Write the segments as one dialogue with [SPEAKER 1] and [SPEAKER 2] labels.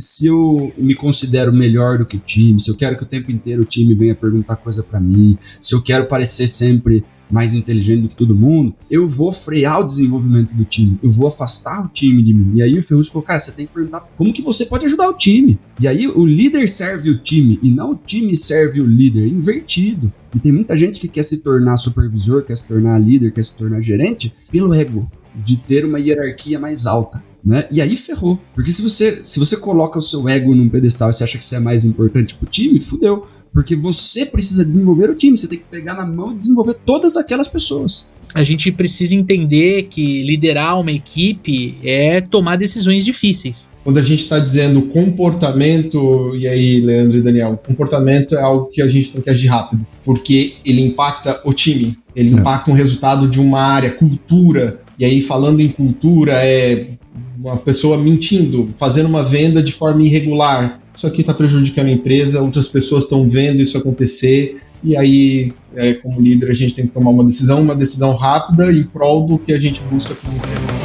[SPEAKER 1] Se eu me considero melhor do que o time, se eu quero que o tempo inteiro o time venha perguntar coisa pra mim, se eu quero parecer sempre mais inteligente do que todo mundo, eu vou frear o desenvolvimento do time, eu vou afastar o time de mim. E aí o Ferruccio falou, cara, você tem que perguntar como que você pode ajudar o time. E aí o líder serve o time e não o time serve o líder, é invertido. E tem muita gente que quer se tornar supervisor, quer se tornar líder, quer se tornar gerente pelo ego, de ter uma hierarquia mais alta. Né? E aí ferrou, porque se você coloca o seu ego num pedestal e você acha que você é mais importante pro time, fudeu, porque você precisa desenvolver o time, você tem que pegar na mão e desenvolver todas aquelas pessoas.
[SPEAKER 2] A gente precisa entender que liderar uma equipe é tomar decisões difíceis.
[SPEAKER 3] Quando a gente está dizendo comportamento, e aí, Leandro e Daniel, comportamento é algo que a gente tem que agir rápido, porque ele impacta o time, ele impacta o resultado de uma área, cultura. E aí, falando em cultura, é uma pessoa mentindo, fazendo uma venda de forma irregular. Isso aqui está prejudicando a empresa, outras pessoas estão vendo isso acontecer, e aí, como líder, a gente tem que tomar uma decisão rápida em prol do que a gente busca como empresa.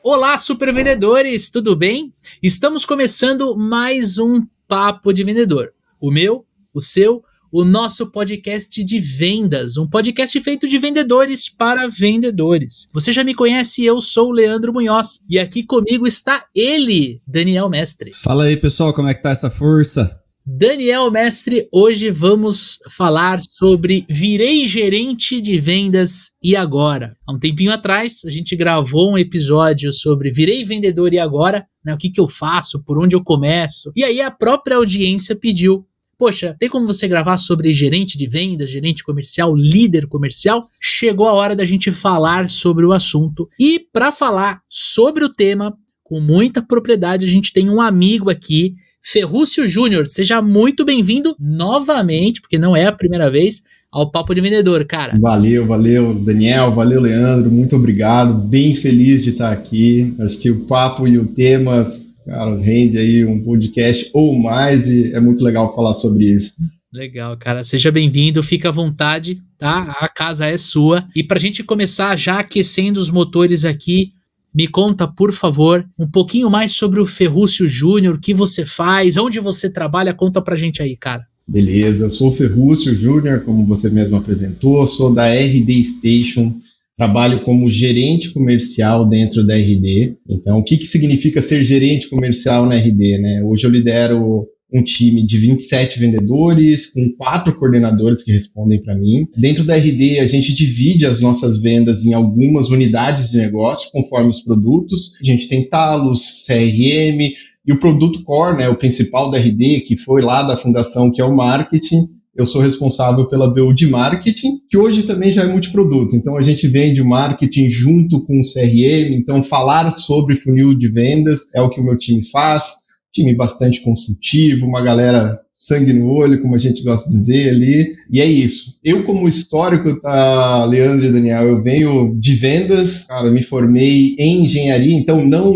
[SPEAKER 2] Olá, super vendedores, tudo bem? Estamos começando mais um Papo de Vendedor. O meu, o seu, o nosso podcast de vendas. Um podcast feito de vendedores para vendedores. Você já me conhece, eu sou o Leandro Munhoz. E aqui comigo está ele, Daniel Mestre.
[SPEAKER 1] Fala aí, pessoal, como é que tá essa força?
[SPEAKER 2] Daniel Mestre, hoje vamos falar sobre virei gerente de vendas e agora. Há um tempinho atrás, a gente gravou um episódio sobre virei vendedor e agora, né? O que eu faço, por onde eu começo. E aí a própria audiência pediu, poxa, tem como você gravar sobre gerente de vendas, gerente comercial, líder comercial? Chegou a hora da gente falar sobre o assunto. E para falar sobre o tema, com muita propriedade, a gente tem um amigo aqui, Ferruccio Júnior, seja muito bem-vindo novamente, porque não é a primeira vez, ao Papo de Vendedor, cara.
[SPEAKER 3] Valeu, Daniel, valeu, Leandro, muito obrigado, bem feliz de estar aqui. Acho que o papo e o tema, cara, rende aí um podcast ou mais e é muito legal falar sobre isso.
[SPEAKER 2] Legal, cara, seja bem-vindo, fica à vontade, tá? A casa é sua. E pra gente começar já aquecendo os motores aqui, me conta, por favor, um pouquinho mais sobre o Ferruccio Júnior, o que você faz, onde você trabalha, conta pra gente aí, cara.
[SPEAKER 3] Beleza, eu sou o Ferruccio Júnior, como você mesmo apresentou, sou da RD Station, trabalho como gerente comercial dentro da RD. Então, o que significa ser gerente comercial na RD, né? Hoje eu lidero um time de 27 vendedores, com 4 coordenadores que respondem para mim. Dentro da RD, a gente divide as nossas vendas em algumas unidades de negócio, conforme os produtos. A gente tem Talos, CRM e o produto core, né, o principal da RD, que foi lá da fundação, que é o marketing. Eu sou responsável pela BU de marketing, que hoje também já é multiproduto. Então, a gente vende o marketing junto com o CRM. Então, falar sobre funil de vendas é o que o meu time faz. Time bastante consultivo, uma galera sangue no olho, como a gente gosta de dizer ali, e é isso. Eu, como histórico, tá, Leandro e Daniel, eu venho de vendas, cara, me formei em engenharia, então não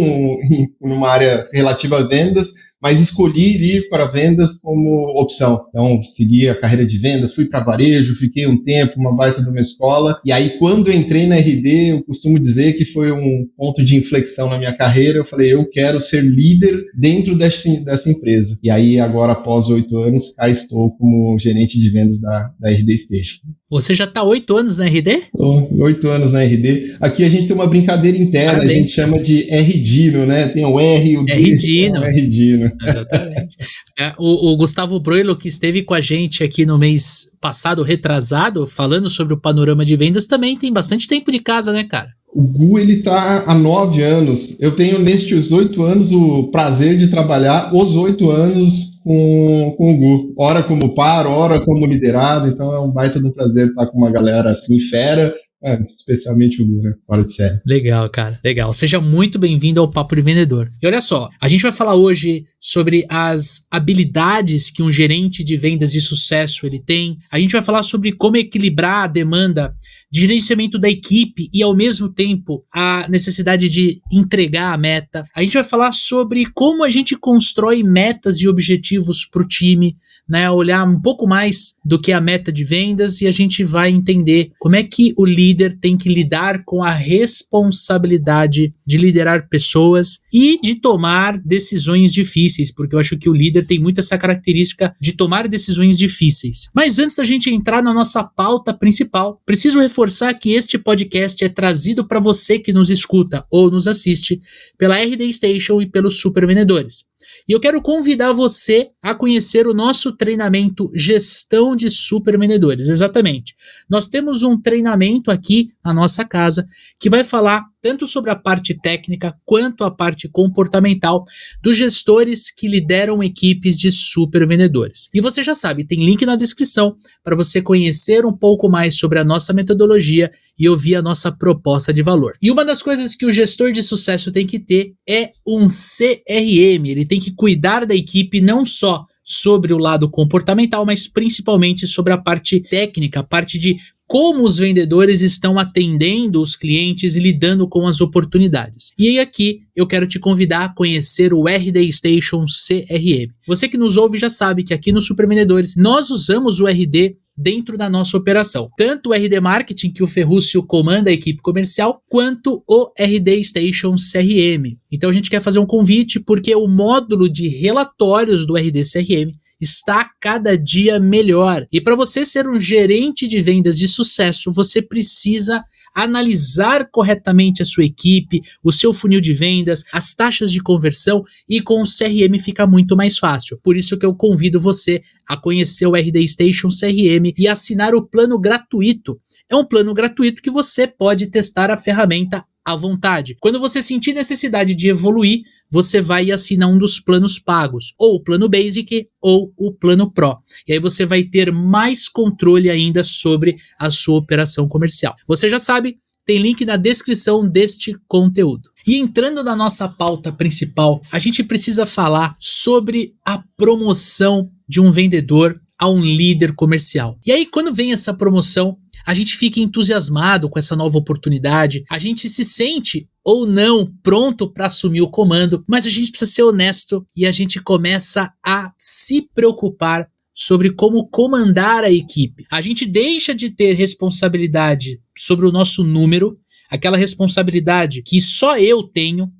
[SPEAKER 3] numa área relativa a vendas, mas escolhi ir para vendas como opção. Então, segui a carreira de vendas, fui para varejo, fiquei um tempo, uma baita de uma escola, e aí quando eu entrei na RD, eu costumo dizer que foi um ponto de inflexão na minha carreira, eu falei, eu quero ser líder dentro dessa empresa. E aí, agora, após 8 anos, cá estou como gerente de vendas da RD Station.
[SPEAKER 2] Você já está 8 anos na RD?
[SPEAKER 3] Estou 8 anos na RD. Aqui a gente tem uma brincadeira interna, parabéns. A gente chama de RDino, né? Tem o R e o D.
[SPEAKER 2] RDino.
[SPEAKER 3] RDino.
[SPEAKER 2] Exatamente. O Gustavo Broilo, que esteve com a gente aqui no mês passado, retrasado, falando sobre o panorama de vendas, também tem bastante tempo de casa, né, cara?
[SPEAKER 3] O Gu, ele tá há 9 anos. Eu tenho, nestes 8 anos, o prazer de trabalhar os 8 anos com o Gu. Ora como par, ora como liderado. Então é um baita do prazer estar com uma galera assim, fera, especialmente o Gu, né? Fora de série.
[SPEAKER 2] Legal, cara. Legal. Seja muito bem-vindo ao Papo de Vendedor. E olha só, a gente vai falar hoje sobre as habilidades que um gerente de vendas de sucesso ele tem. A gente vai falar sobre como equilibrar a demanda de gerenciamento da equipe e, ao mesmo tempo, a necessidade de entregar a meta. A gente vai falar sobre como a gente constrói metas e objetivos para o time, né, olhar um pouco mais do que a meta de vendas, e a gente vai entender como é que o líder tem que lidar com a responsabilidade de liderar pessoas e de tomar decisões difíceis, porque eu acho que o líder tem muito essa característica de tomar decisões difíceis. Mas antes da gente entrar na nossa pauta principal, preciso reforçar que este podcast é trazido para você que nos escuta ou nos assiste pela RD Station e pelos Super Vendedores. E eu quero convidar você a conhecer o nosso treinamento Gestão de Super Vendedores. Exatamente. Nós temos um treinamento aqui na nossa casa que vai falar tanto sobre a parte técnica quanto a parte comportamental dos gestores que lideram equipes de super vendedores. E você já sabe, tem link na descrição para você conhecer um pouco mais sobre a nossa metodologia e ouvir a nossa proposta de valor. E uma das coisas que o gestor de sucesso tem que ter é um CRM. Ele tem que cuidar da equipe não só sobre o lado comportamental, mas principalmente sobre a parte técnica, a parte de como os vendedores estão atendendo os clientes e lidando com as oportunidades. E aí aqui eu quero te convidar a conhecer o RD Station CRM. Você que nos ouve já sabe que aqui no Super Vendedores nós usamos o RD dentro da nossa operação. Tanto o RD Marketing, que o Ferrúcio comanda a equipe comercial, quanto o RD Station CRM. Então a gente quer fazer um convite porque o módulo de relatórios do RD CRM está cada dia melhor. E para você ser um gerente de vendas de sucesso, você precisa analisar corretamente a sua equipe, o seu funil de vendas, as taxas de conversão, e com o CRM fica muito mais fácil. Por isso que eu convido você a conhecer o RD Station CRM e assinar o plano gratuito. É um plano gratuito que você pode testar a ferramenta à vontade. Quando você sentir necessidade de evoluir, você vai assinar um dos planos pagos, ou o plano Basic ou o plano Pro. E aí você vai ter mais controle ainda sobre a sua operação comercial. Você já sabe, tem link na descrição deste conteúdo. E entrando na nossa pauta principal, a gente precisa falar sobre a promoção de um vendedor a um líder comercial. E aí, quando vem essa promoção, a gente fica entusiasmado com essa nova oportunidade, a gente se sente ou não pronto para assumir o comando, mas a gente precisa ser honesto e a gente começa a se preocupar sobre como comandar a equipe. A gente deixa de ter responsabilidade sobre o nosso número, aquela responsabilidade que só eu tenho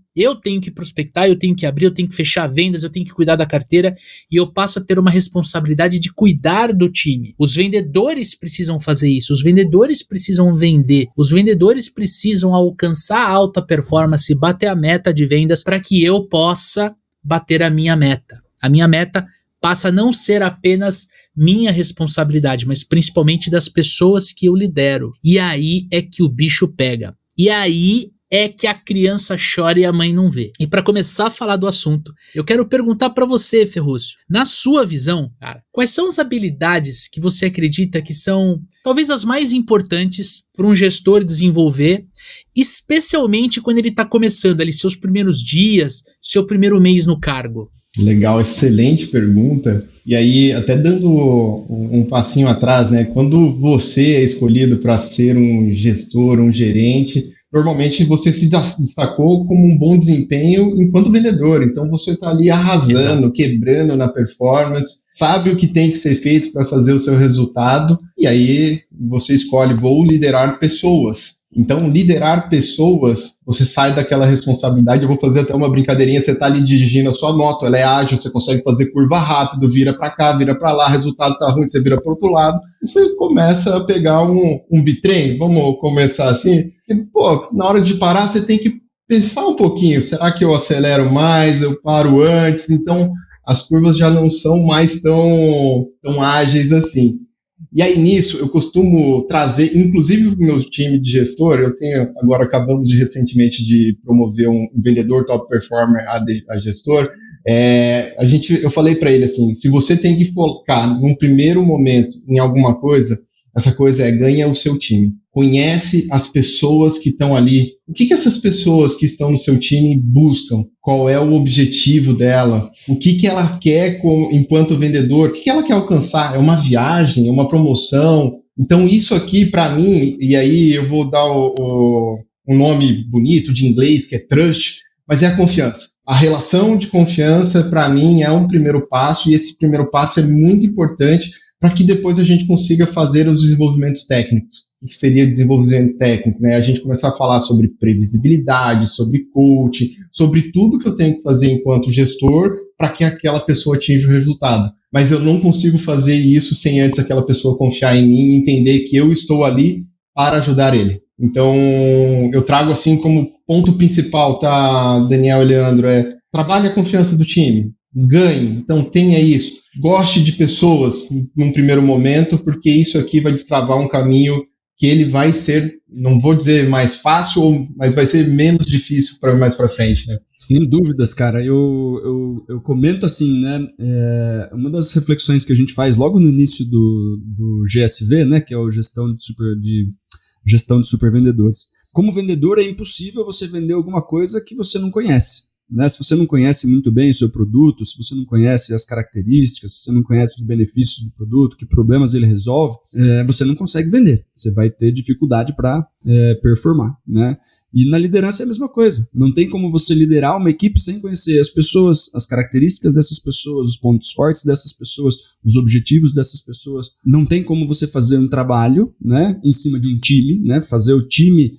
[SPEAKER 2] que prospectar, eu tenho que abrir, eu tenho que fechar vendas, eu tenho que cuidar da carteira, e eu passo a ter uma responsabilidade de cuidar do time. Os vendedores precisam fazer isso, os vendedores precisam vender, os vendedores precisam alcançar a alta performance, bater a meta de vendas para que eu possa bater a minha meta. A minha meta passa a não ser apenas minha responsabilidade, mas principalmente das pessoas que eu lidero. E aí é que o bicho pega. E aí é que a criança chora e a mãe não vê. E para começar a falar do assunto, eu quero perguntar para você, Ferrúcio, na sua visão, cara, quais são as habilidades que você acredita que são talvez as mais importantes para um gestor desenvolver, especialmente quando ele está começando ali seus primeiros dias, seu primeiro mês no cargo?
[SPEAKER 3] Legal, excelente pergunta. E aí, até dando um passinho atrás, né? Quando você é escolhido para ser um gestor, um gerente, normalmente você se destacou como um bom desempenho enquanto vendedor. Então você está ali arrasando, exato, quebrando na performance, sabe o que tem que ser feito para fazer o seu resultado, e aí você escolhe, vou liderar pessoas. Então, liderar pessoas, você sai daquela responsabilidade. Eu vou fazer até uma brincadeirinha, você está ali dirigindo a sua moto, ela é ágil, você consegue fazer curva rápido, vira para cá, vira para lá, resultado está ruim, você vira para o outro lado, e você começa a pegar um bitrem, vamos começar assim, e, na hora de parar, você tem que pensar um pouquinho, será que eu acelero mais, eu paro antes? Então, as curvas já não são mais tão ágeis assim. E aí, nisso, eu costumo trazer, inclusive para o meu time de gestor, acabamos recentemente de promover um vendedor top performer a gestor, eu falei para ele assim, se você tem que focar num primeiro momento em alguma coisa, Essa coisa é ganha o seu time. Conhece as pessoas que estão ali. O que essas pessoas que estão no seu time buscam? Qual é o objetivo dela? O que ela quer enquanto vendedor? O que ela quer alcançar? É uma viagem? É uma promoção? Então isso aqui para mim, e aí eu vou dar um nome bonito de inglês, que é trust, mas é a confiança. A relação de confiança, para mim, é um primeiro passo, e esse primeiro passo é muito importante para que depois a gente consiga fazer os desenvolvimentos técnicos. O que seria desenvolvimento técnico? Né? A gente começar a falar sobre previsibilidade, sobre coaching, sobre tudo que eu tenho que fazer enquanto gestor para que aquela pessoa atinja o resultado. Mas eu não consigo fazer isso sem antes aquela pessoa confiar em mim e entender que eu estou ali para ajudar ele. Então, eu trago assim como ponto principal, tá, Daniel e Leandro, trabalhe a confiança do time, ganhe, então tenha isso, goste de pessoas num primeiro momento, porque isso aqui vai destravar um caminho que ele vai ser, não vou dizer mais fácil, mas vai ser menos difícil para mais para frente, né?
[SPEAKER 1] Sem dúvidas, cara. Eu comento assim, né? Uma das reflexões que a gente faz logo no início do GSV, né? Que é o gestão de supervendedores. Como vendedor, é impossível você vender alguma coisa que você não conhece. Né? Se você não conhece muito bem o seu produto, se você não conhece as características, se você não conhece os benefícios do produto, que problemas ele resolve, você não consegue vender. Você vai ter dificuldade para performar. Né? E na liderança é a mesma coisa. Não tem como você liderar uma equipe sem conhecer as pessoas, as características dessas pessoas, os pontos fortes dessas pessoas, os objetivos dessas pessoas. Não tem como você fazer um trabalho, né, em cima de um time, né, fazer o time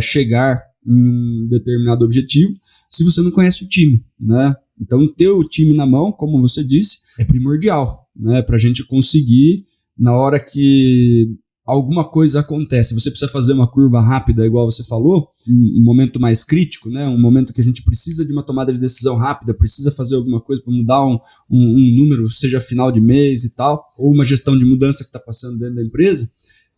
[SPEAKER 1] chegar em um determinado objetivo, se você não conhece o time. Né? Então, ter o time na mão, como você disse, é primordial, né, para a gente conseguir, na hora que alguma coisa acontece, você precisa fazer uma curva rápida, igual você falou, um momento mais crítico, né? Um momento que a gente precisa de uma tomada de decisão rápida, precisa fazer alguma coisa para mudar um número, seja final de mês e tal, ou uma gestão de mudança que está passando dentro da empresa.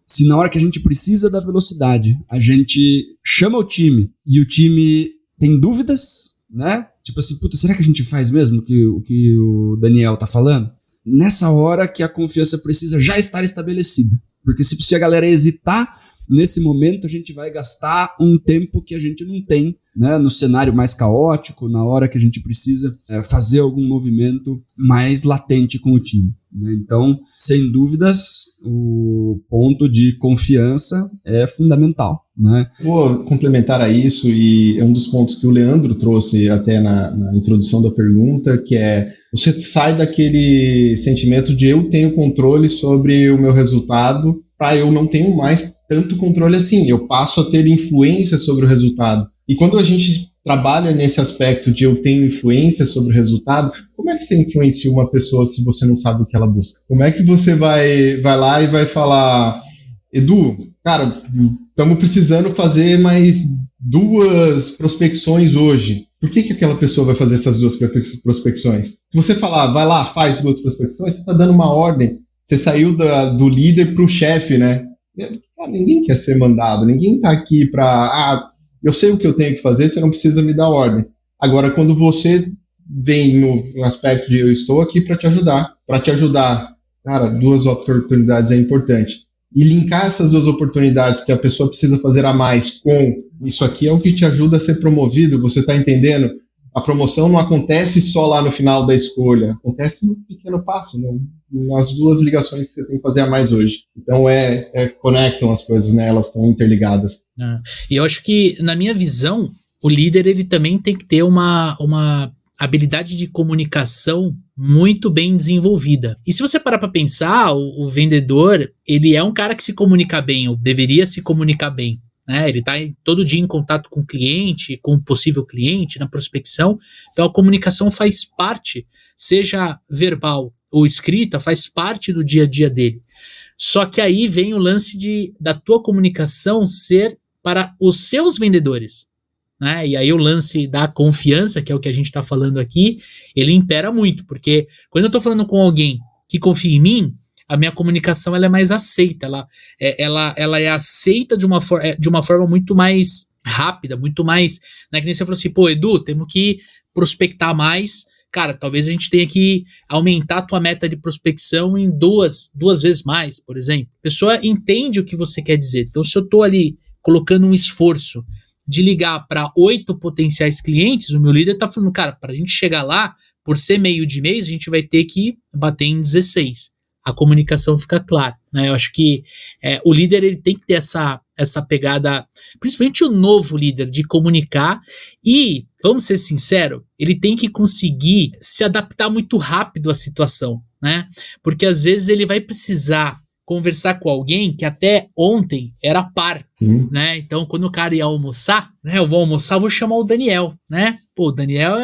[SPEAKER 1] Se na hora que a gente precisa da velocidade, a gente chama o time e o time tem dúvidas, né? Tipo assim, puta, será que a gente faz mesmo o que o Daniel tá falando? Nessa hora que a confiança precisa já estar estabelecida. Porque se a galera hesitar, nesse momento a gente vai gastar um tempo que a gente não tem, né, no cenário mais caótico, na hora que a gente precisa fazer algum movimento mais latente com o time. Né? Então, sem dúvidas, o ponto de confiança é fundamental. Né?
[SPEAKER 3] Vou complementar a isso, e é um dos pontos que o Leandro trouxe até na introdução da pergunta, que é: você sai daquele sentimento de eu tenho controle sobre o meu resultado, para eu não tenho mais tanto controle assim, eu passo a ter influência sobre o resultado. E quando a gente trabalha nesse aspecto de eu tenho influência sobre o resultado, como é que você influencia uma pessoa se você não sabe o que ela busca? Como é que você vai lá e vai falar: Edu, cara, estamos precisando fazer mais 2 prospecções hoje. Por que aquela pessoa vai fazer essas 2 prospecções? Se você falar, vai lá, faz 2 prospecções, você está dando uma ordem. Você saiu do líder para o chefe, né? Cara, ninguém quer ser mandado, ninguém está aqui para... eu sei o que eu tenho que fazer, você não precisa me dar ordem. Agora, quando você vem no aspecto de eu estou aqui para te ajudar, cara, 2 oportunidades é importante. E linkar essas 2 oportunidades que a pessoa precisa fazer a mais com isso aqui é o que te ajuda a ser promovido, você está entendendo? A promoção não acontece só lá no final da escolha, acontece no pequeno passo, nas 2 ligações que você tem que fazer a mais hoje. Então, conectam as coisas, né? Elas estão interligadas.
[SPEAKER 2] E eu acho que, na minha visão, o líder ele também tem que ter uma habilidade de comunicação muito bem desenvolvida. E se você parar para pensar, o vendedor, ele é um cara que se comunica bem, ou deveria se comunicar bem. Né? Ele está todo dia em contato com o cliente, com o possível cliente, na prospecção. Então a comunicação faz parte, seja verbal ou escrita, faz parte do dia a dia dele. Só que aí vem o lance da tua comunicação ser para os seus vendedores. Né? E aí o lance da confiança, que é o que a gente está falando aqui, ele impera muito, porque quando eu estou falando com alguém que confia em mim, a minha comunicação ela é mais aceita, ela é aceita de uma forma muito mais rápida, muito mais, né, que nem você falou assim, pô, Edu, temos que prospectar mais, cara, talvez a gente tenha que aumentar a tua meta de prospecção em duas vezes mais, por exemplo. A pessoa entende o que você quer dizer. Então, se eu tô ali colocando um esforço de ligar para 8 potenciais clientes, o meu líder tá falando, cara, para a gente chegar lá, por ser meio de mês, a gente vai ter que bater em 16. A comunicação fica clara, né? Eu acho que o líder ele tem que ter essa pegada, principalmente o novo líder, de comunicar e, vamos ser sinceros, ele tem que conseguir se adaptar muito rápido à situação, né? Porque às vezes ele vai precisar conversar com alguém que até ontem era par, né? Então, quando o cara ia almoçar, né? Eu vou almoçar, vou chamar o Daniel, né? Pô, o Daniel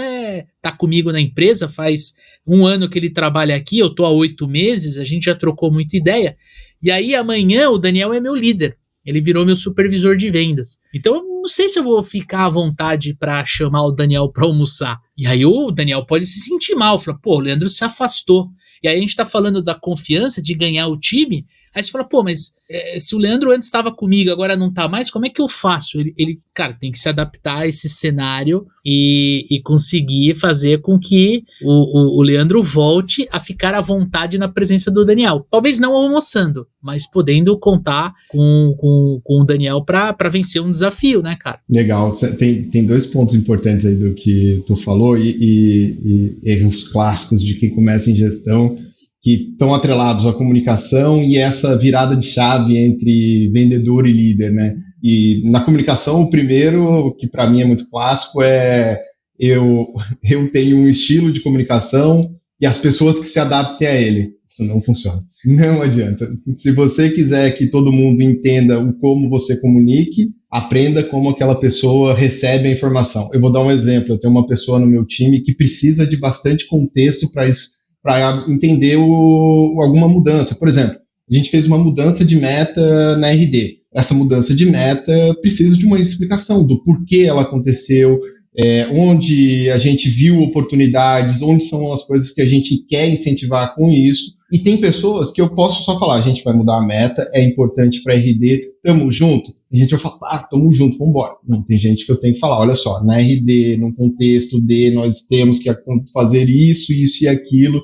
[SPEAKER 2] tá comigo na empresa, faz 1 ano que ele trabalha aqui, eu tô há 8 meses, a gente já trocou muita ideia. E aí, amanhã, o Daniel é meu líder. Ele virou meu supervisor de vendas. Então, eu não sei se eu vou ficar à vontade para chamar o Daniel para almoçar. E aí, o Daniel pode se sentir mal, falar, pô, o Leandro se afastou. E aí a gente tá falando da confiança de ganhar o time, aí você fala, pô, mas se o Leandro antes estava comigo, agora não tá mais, como é que eu faço? Ele, cara, tem que se adaptar a esse cenário e conseguir fazer com que o Leandro volte a ficar à vontade na presença do Daniel. Talvez não almoçando, mas podendo contar com o Daniel para vencer um desafio, né, cara?
[SPEAKER 3] Legal. Tem 2 pontos importantes aí do que tu falou e erros clássicos de quem começa em gestão, que estão atrelados à comunicação e essa virada de chave entre vendedor e líder, né? E na comunicação, o primeiro, que para mim é muito clássico, é eu tenho um estilo de comunicação e as pessoas que se adaptem a ele. Isso não funciona. Não adianta. Se você quiser que todo mundo entenda o como você comunique, aprenda como aquela pessoa recebe a informação. Eu vou dar um exemplo. Eu tenho uma pessoa no meu time que precisa de bastante contexto para entender alguma mudança. Por exemplo, a gente fez uma mudança de meta na RD. Essa mudança de meta precisa de uma explicação do porquê ela aconteceu, onde a gente viu oportunidades, onde são as coisas que a gente quer incentivar com isso. E tem pessoas que eu posso só falar, a gente vai mudar a meta, é importante para a RD, tamo junto. E a gente vai falar, tamo junto, vamos embora. Não, tem gente que eu tenho que falar, olha só, na RD, no contexto de nós temos que fazer isso, isso e aquilo.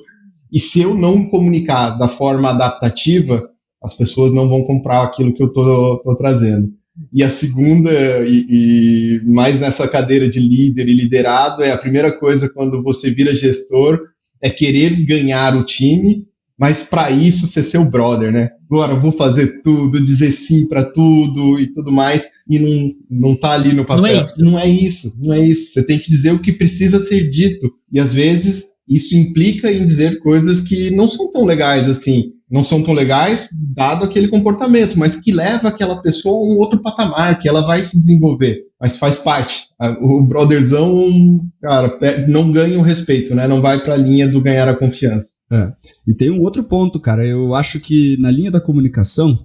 [SPEAKER 3] E se eu não comunicar da forma adaptativa, as pessoas não vão comprar aquilo que eu tô trazendo. E a segunda, e mais nessa cadeira de líder e liderado, é a primeira coisa quando você vira gestor, é querer ganhar o time, mas para isso ser seu brother, né? Agora eu vou fazer tudo, dizer sim para tudo e tudo mais, e não tá ali no papel. Não é isso. Você tem que dizer o que precisa ser dito. E às vezes isso implica em dizer coisas que não são tão legais assim. Não são tão legais, dado aquele comportamento, mas que leva aquela pessoa a um outro patamar, que ela vai se desenvolver, mas faz parte. O brotherzão, cara, não ganha o respeito, né? Não vai para a linha do ganhar a confiança.
[SPEAKER 1] E tem um outro ponto, cara, eu acho que na linha da comunicação,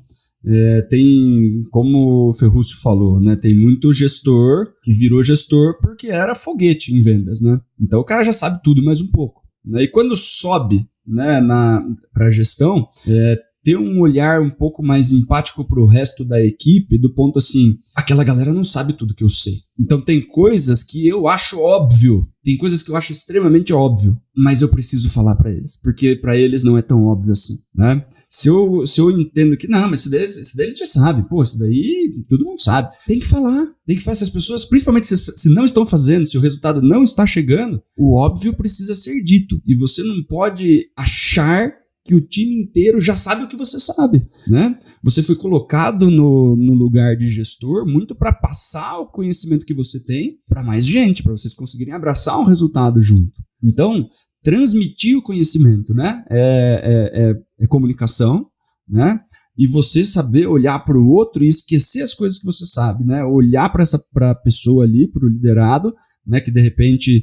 [SPEAKER 1] tem, como o Ferruccio falou, né? Tem muito gestor que virou gestor porque era foguete em vendas, né? Então o cara já sabe tudo mais um pouco, né? E quando sobe, né, para a gestão, ter um olhar um pouco mais empático para o resto da equipe, do ponto assim, aquela galera não sabe tudo que eu sei. Então tem coisas que eu acho óbvio, tem coisas que eu acho extremamente óbvio, mas eu preciso falar para eles, porque para eles não é tão óbvio assim, né? Se eu entendo que, não, mas isso daí eles já sabem, pô, isso daí todo mundo sabe. Tem que falar, se as pessoas, principalmente se não estão fazendo, se o resultado não está chegando, o óbvio precisa ser dito. E você não pode achar que o time inteiro já sabe o que você sabe, né? Você foi colocado no lugar de gestor muito para passar o conhecimento que você tem para mais gente, para vocês conseguirem abraçar um resultado junto. Então, transmitir o conhecimento, né? É comunicação, né? E você saber olhar para o outro e esquecer as coisas que você sabe, né? Olhar para a pessoa ali, para o liderado, né? Que de repente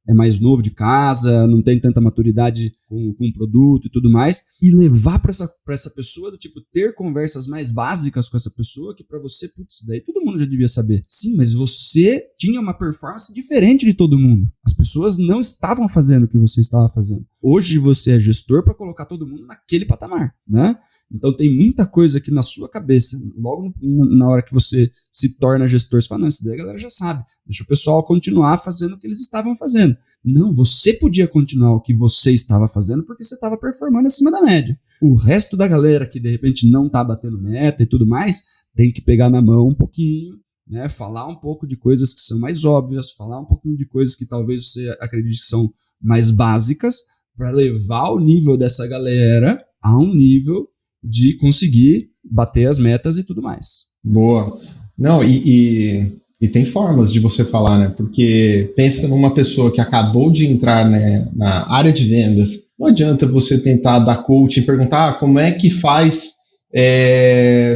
[SPEAKER 1] é mais novo de casa, não tem tanta maturidade com o produto e tudo mais, e levar para essa pessoa, do tipo, ter conversas mais básicas com essa pessoa, que para você, putz, daí todo mundo já devia saber. Sim, mas você tinha uma performance diferente de todo mundo. As pessoas não estavam fazendo o que você estava fazendo. Hoje você é gestor para colocar todo mundo naquele patamar, né? Então tem muita coisa que na sua cabeça, logo na hora que você se torna gestor, você fala, não, isso daí a galera já sabe, deixa o pessoal continuar fazendo o que eles estavam fazendo, Não, você podia continuar o que você estava fazendo porque você estava performando acima da média. O resto da galera que de repente não tá batendo meta e tudo mais, tem que pegar na mão um pouquinho, né? Falar um pouco de coisas que são mais óbvias, falar um pouquinho de coisas que talvez você acredite que são mais básicas, para levar o nível dessa galera a um nível de conseguir bater as metas e tudo mais.
[SPEAKER 3] Boa. Não, e tem formas de você falar, né? Porque pensa numa pessoa que acabou de entrar, né, na área de vendas. Não adianta você tentar dar coach e perguntar como é que faz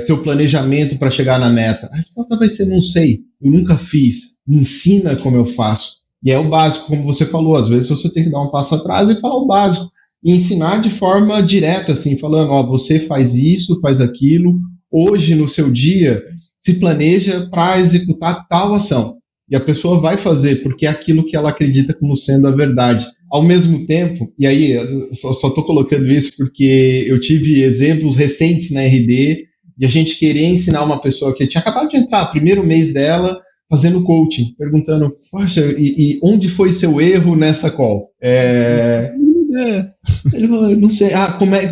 [SPEAKER 3] seu planejamento para chegar na meta. A resposta vai ser: não sei, eu nunca fiz. Me ensina como eu faço. E é o básico, como você falou. Às vezes você tem que dar um passo atrás e falar o básico. E ensinar de forma direta, assim, falando: ó, você faz isso, faz aquilo. Hoje, no seu dia, se planeja para executar tal ação. E a pessoa vai fazer, porque é aquilo que ela acredita como sendo a verdade. Ao mesmo tempo, e aí só estou colocando isso porque eu tive exemplos recentes na RD de a gente querer ensinar uma pessoa que tinha acabado de entrar, primeiro mês dela, fazendo coaching, perguntando: poxa, e onde foi seu erro nessa call? Ele falou: não sei,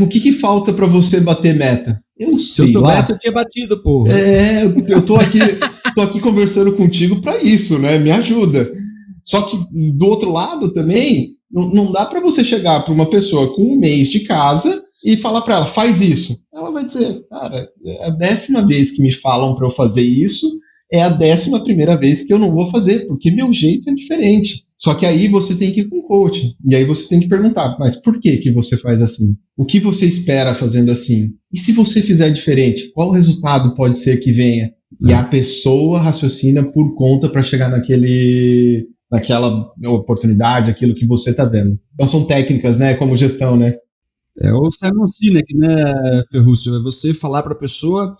[SPEAKER 3] o que falta para você bater meta? Eu sei.
[SPEAKER 1] Se eu soubesse, eu tinha batido, porra.
[SPEAKER 3] Eu tô aqui conversando contigo para isso, né? Me ajuda. Só que do outro lado também, não dá para você chegar para uma pessoa com um mês de casa e falar para ela: faz isso. Ela vai dizer: cara, é a 10ª vez que me falam para eu fazer isso, é a 11ª vez que eu não vou fazer, porque meu jeito é diferente. Só que aí você tem que ir com o coach. E aí você tem que perguntar: mas por que você faz assim? O que você espera fazendo assim? E se você fizer diferente, qual resultado pode ser que venha? E a pessoa raciocina por conta para chegar naquela oportunidade, aquilo que você está vendo. Então são técnicas, né, como gestão, né?
[SPEAKER 1] É o Simon Sinek, né, Ferrúcio? É você falar para a pessoa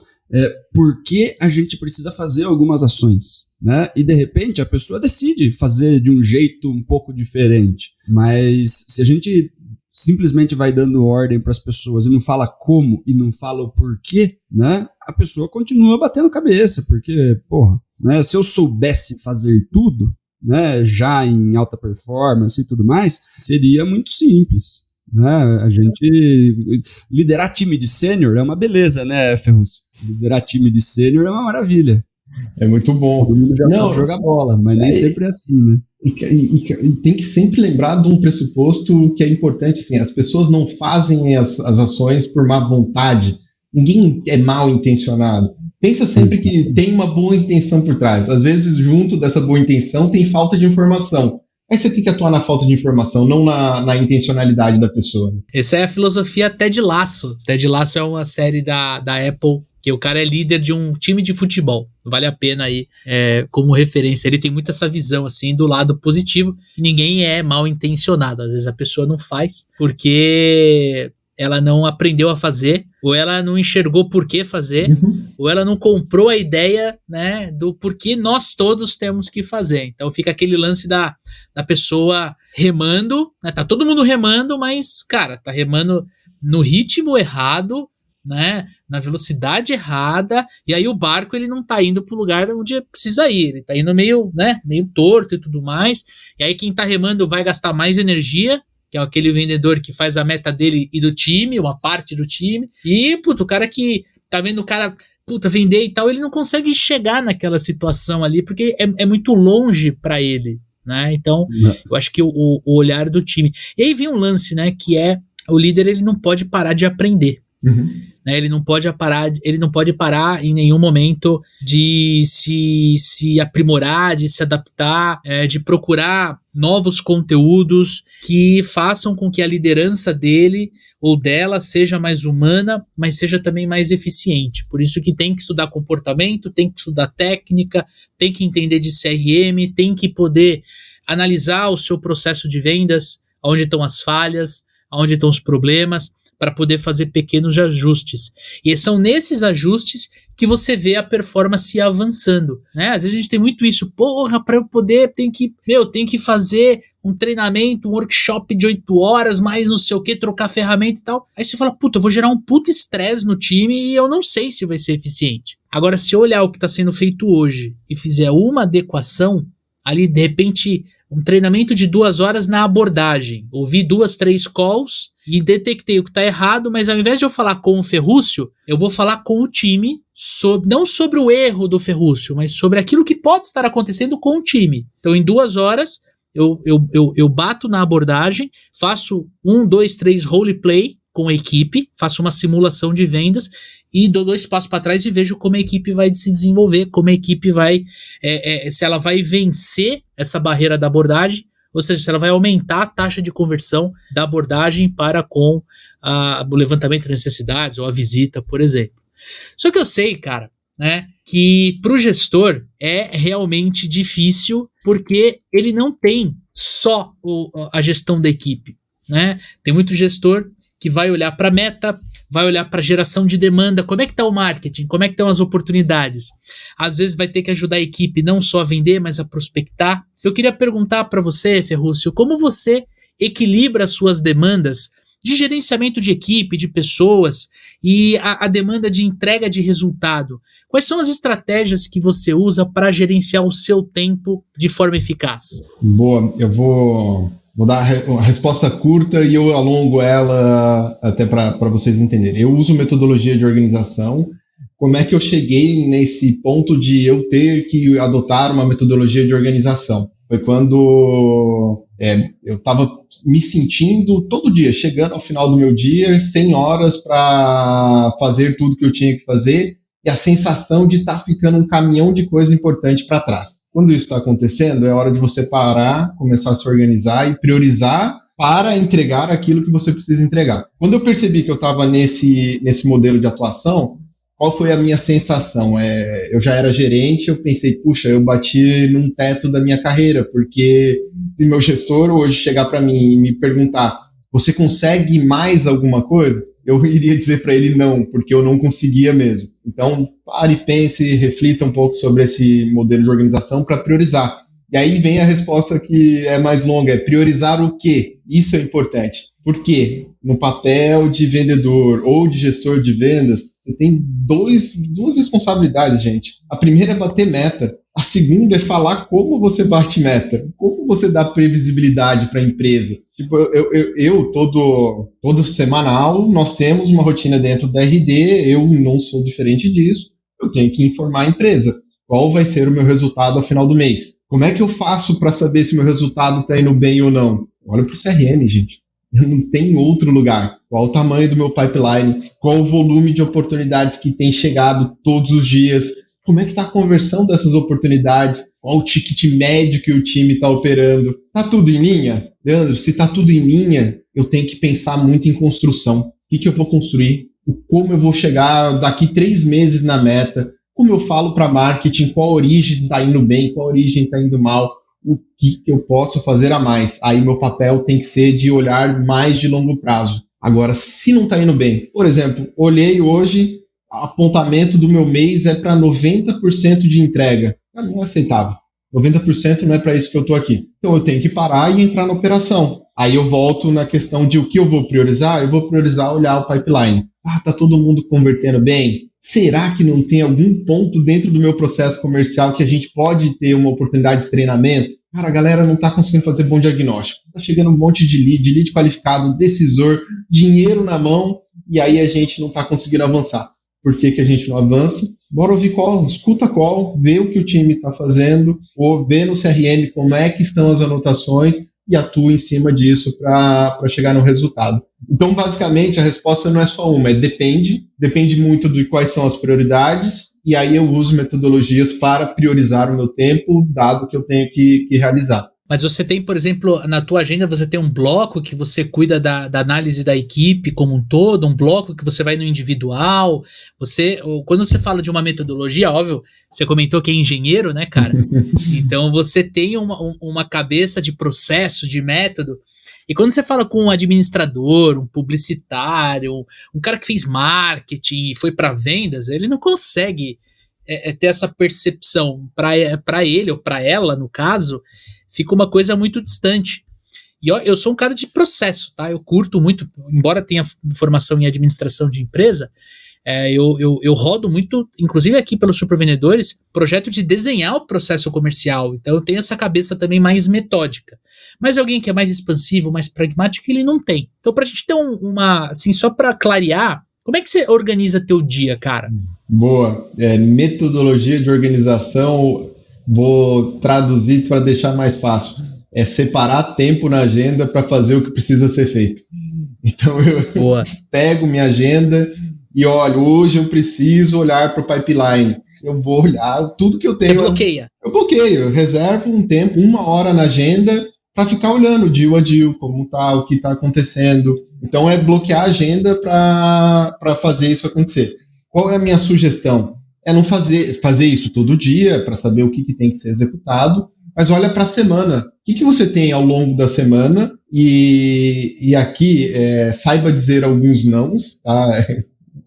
[SPEAKER 1] por que a gente precisa fazer algumas ações, né? E de repente a pessoa decide fazer de um jeito um pouco diferente. Mas se a gente simplesmente vai dando ordem para as pessoas e não fala como e não fala o porquê, né? A pessoa continua batendo cabeça, porque, porra, né? Se eu soubesse fazer tudo, né, já em alta performance e tudo mais, seria muito simples, né? A gente liderar time de sênior é uma beleza, né, Ferrúcio? Liderar time de sênior é uma maravilha.
[SPEAKER 3] É muito bom.
[SPEAKER 1] Todo mundo já sabe jogar bola, mas nem sempre é assim, né?
[SPEAKER 3] E tem que sempre lembrar de um pressuposto que é importante, assim: as pessoas não fazem as ações por má vontade. Ninguém é mal intencionado. Pensa sempre que tem uma boa intenção por trás. Às vezes, junto dessa boa intenção, tem falta de informação. Aí você tem que atuar na falta de informação, não na intencionalidade da pessoa.
[SPEAKER 2] Essa é a filosofia Ted Lasso. Ted Lasso é uma série da Apple, que o cara é líder de um time de futebol. Vale a pena aí como referência. Ele tem muito essa visão assim do lado positivo, que ninguém é mal intencionado. Às vezes a pessoa não faz porque ela não aprendeu a fazer, ou ela não enxergou por que fazer, ou ela não comprou a ideia, né, do porquê nós todos temos que fazer. Então fica aquele lance da pessoa remando, né, tá todo mundo remando, mas, cara, tá remando no ritmo errado, né, na velocidade errada, e aí o barco ele não tá indo pro lugar onde precisa ir, ele tá indo meio torto e tudo mais, e aí quem tá remando vai gastar mais energia, que é aquele vendedor que faz a meta dele e do time, uma parte do time, e, o cara que tá vendo o cara, vender e tal, ele não consegue chegar naquela situação ali, porque é muito longe para ele, né, então, eu acho que o olhar do time. E aí vem um lance, né, que é, o líder, ele não pode parar de aprender. Né, ele não pode parar em nenhum momento de se aprimorar, de se adaptar, de procurar novos conteúdos que façam com que a liderança dele ou dela seja mais humana, mas seja também mais eficiente. Por isso que tem que estudar comportamento, tem que estudar técnica, tem que entender de CRM, tem que poder analisar o seu processo de vendas, onde estão as falhas, onde estão os problemas, para poder fazer pequenos ajustes. E são nesses ajustes que você vê a performance avançando, né? Às vezes a gente tem muito isso: para eu poder, tem que fazer um treinamento, um workshop de 8 horas, mais não sei o que, trocar ferramenta e tal. Aí você fala: eu vou gerar um puta estresse no time e eu não sei se vai ser eficiente. Agora, se eu olhar o que está sendo feito hoje e fizer uma adequação, ali, de repente, um treinamento de 2 horas na abordagem. Ouvi 2, 3 calls e detectei o que está errado, mas ao invés de eu falar com o Ferrúcio, eu vou falar com o time, não sobre o erro do Ferrúcio, mas sobre aquilo que pode estar acontecendo com o time. Então, em 2 horas, eu bato na abordagem, faço 1, 2, 3 roleplay com a equipe, faço uma simulação de vendas e dou 2 passos para trás e vejo como a equipe vai se desenvolver, como a equipe vai, se ela vai vencer essa barreira da abordagem, ou seja, se ela vai aumentar a taxa de conversão da abordagem para com o levantamento de necessidades ou a visita, por exemplo. Só que eu sei, cara, né, que para o gestor é realmente difícil porque ele não tem só a gestão da equipe, né? Tem muito gestor que vai olhar para a meta, vai olhar para a geração de demanda, como é que está o marketing, como é que estão as oportunidades. Às vezes vai ter que ajudar a equipe não só a vender, mas a prospectar. Eu queria perguntar para você, Ferrúcio, como você equilibra as suas demandas de gerenciamento de equipe, de pessoas e a demanda de entrega de resultado. Quais são as estratégias que você usa para gerenciar o seu tempo de forma eficaz?
[SPEAKER 3] Boa, eu vou dar a resposta curta e eu alongo ela até para vocês entenderem. Eu uso metodologia de organização. Como é que eu cheguei nesse ponto de eu ter que adotar uma metodologia de organização? Foi quando eu estava me sentindo todo dia, chegando ao final do meu dia, 100 horas para fazer tudo que eu tinha que fazer, e a sensação de estar ficando um caminhão de coisa importante para trás. Quando isso está acontecendo, é hora de você parar, começar a se organizar e priorizar para entregar aquilo que você precisa entregar. Quando eu percebi que eu estava nesse modelo de atuação, qual foi a minha sensação? Eu já era gerente, eu pensei, puxa, eu bati num teto da minha carreira, porque se meu gestor hoje chegar para mim e me perguntar, você consegue mais alguma coisa? Eu iria dizer para ele não, porque eu não conseguia mesmo. Então, pare, pense, reflita um pouco sobre esse modelo de organização para priorizar. E aí vem a resposta que é mais longa, é priorizar o quê? Isso é importante. Por quê? No papel de vendedor ou de gestor de vendas, você tem duas responsabilidades, gente. A primeira é bater meta. A segunda é falar como você bate meta. Como você dá previsibilidade para a empresa. Tipo, todo semanal, nós temos uma rotina dentro da RD, eu não sou diferente disso. Eu tenho que informar a empresa. Qual vai ser o meu resultado ao final do mês? Como é que eu faço para saber se meu resultado está indo bem ou não? Olha para o CRM, gente. Não tem outro lugar. Qual o tamanho do meu pipeline? Qual o volume de oportunidades que tem chegado todos os dias? Como é que está a conversão dessas oportunidades? Qual o ticket médio que o time está operando? Está tudo em linha? Leandro, se está tudo em linha, eu tenho que pensar muito em construção. O que eu vou construir? Como eu vou chegar daqui 3 meses na meta? Como eu falo para marketing? Qual origem está indo bem? Qual origem está indo mal? O que eu posso fazer a mais? Aí meu papel tem que ser de olhar mais de longo prazo. Agora, se não está indo bem, por exemplo, olhei hoje, apontamento do meu mês é para 90% de entrega. Não é aceitável. 90% não é para isso que eu estou aqui. Então eu tenho que parar e entrar na operação. Aí eu volto na questão de o que eu vou priorizar. Eu vou priorizar olhar o pipeline. Tá todo mundo convertendo bem? Será que não tem algum ponto dentro do meu processo comercial que a gente pode ter uma oportunidade de treinamento? Cara, a galera não está conseguindo fazer bom diagnóstico. Está chegando um monte de lead qualificado, decisor, dinheiro na mão, e aí a gente não está conseguindo avançar. Por que a gente não avança? Bora ouvir call, escuta call, vê o que o time está fazendo, ou vê no CRM como é que estão as anotações e atua em cima disso para chegar no resultado. Então, basicamente, a resposta não é só uma, depende muito de quais são as prioridades, e aí eu uso metodologias para priorizar o meu tempo, dado que eu tenho que realizar.
[SPEAKER 2] Mas você tem, por exemplo, na tua agenda, você tem um bloco que você cuida da análise da equipe como um todo, um bloco que você vai no individual. Quando você fala de uma metodologia, óbvio, você comentou que é engenheiro, né, cara? Então você tem uma cabeça de processo, de método. E quando você fala com um administrador, um publicitário, um cara que fez marketing e foi para vendas, ele não consegue ter essa percepção. Para ele ou para ela, no caso, fica uma coisa muito distante. E eu sou um cara de processo, tá? Eu curto muito, embora tenha formação em administração de empresa, eu rodo muito, inclusive aqui pelos supervendedores, projeto de desenhar o processo comercial. Então eu tenho essa cabeça também mais metódica. Mas alguém que é mais expansivo, mais pragmático, ele não tem. Então pra gente ter assim, só pra clarear, como é que você organiza teu dia, cara?
[SPEAKER 3] Boa. Metodologia de organização, vou traduzir para deixar mais fácil. É separar tempo na agenda para fazer o que precisa ser feito. Então eu pego minha agenda e olho, hoje eu preciso olhar para o pipeline. Eu vou olhar tudo que eu tenho.
[SPEAKER 2] Você bloqueia?
[SPEAKER 3] Eu bloqueio, eu reservo um tempo, 1 hora na agenda para ficar olhando deal a deal, como tá, o que está acontecendo. Então é bloquear a agenda para fazer isso acontecer. Qual é a minha sugestão? É não fazer isso todo dia para saber o que tem que ser executado, mas olha para a semana. O que você tem ao longo da semana? E aqui, saiba dizer alguns nãos, tá?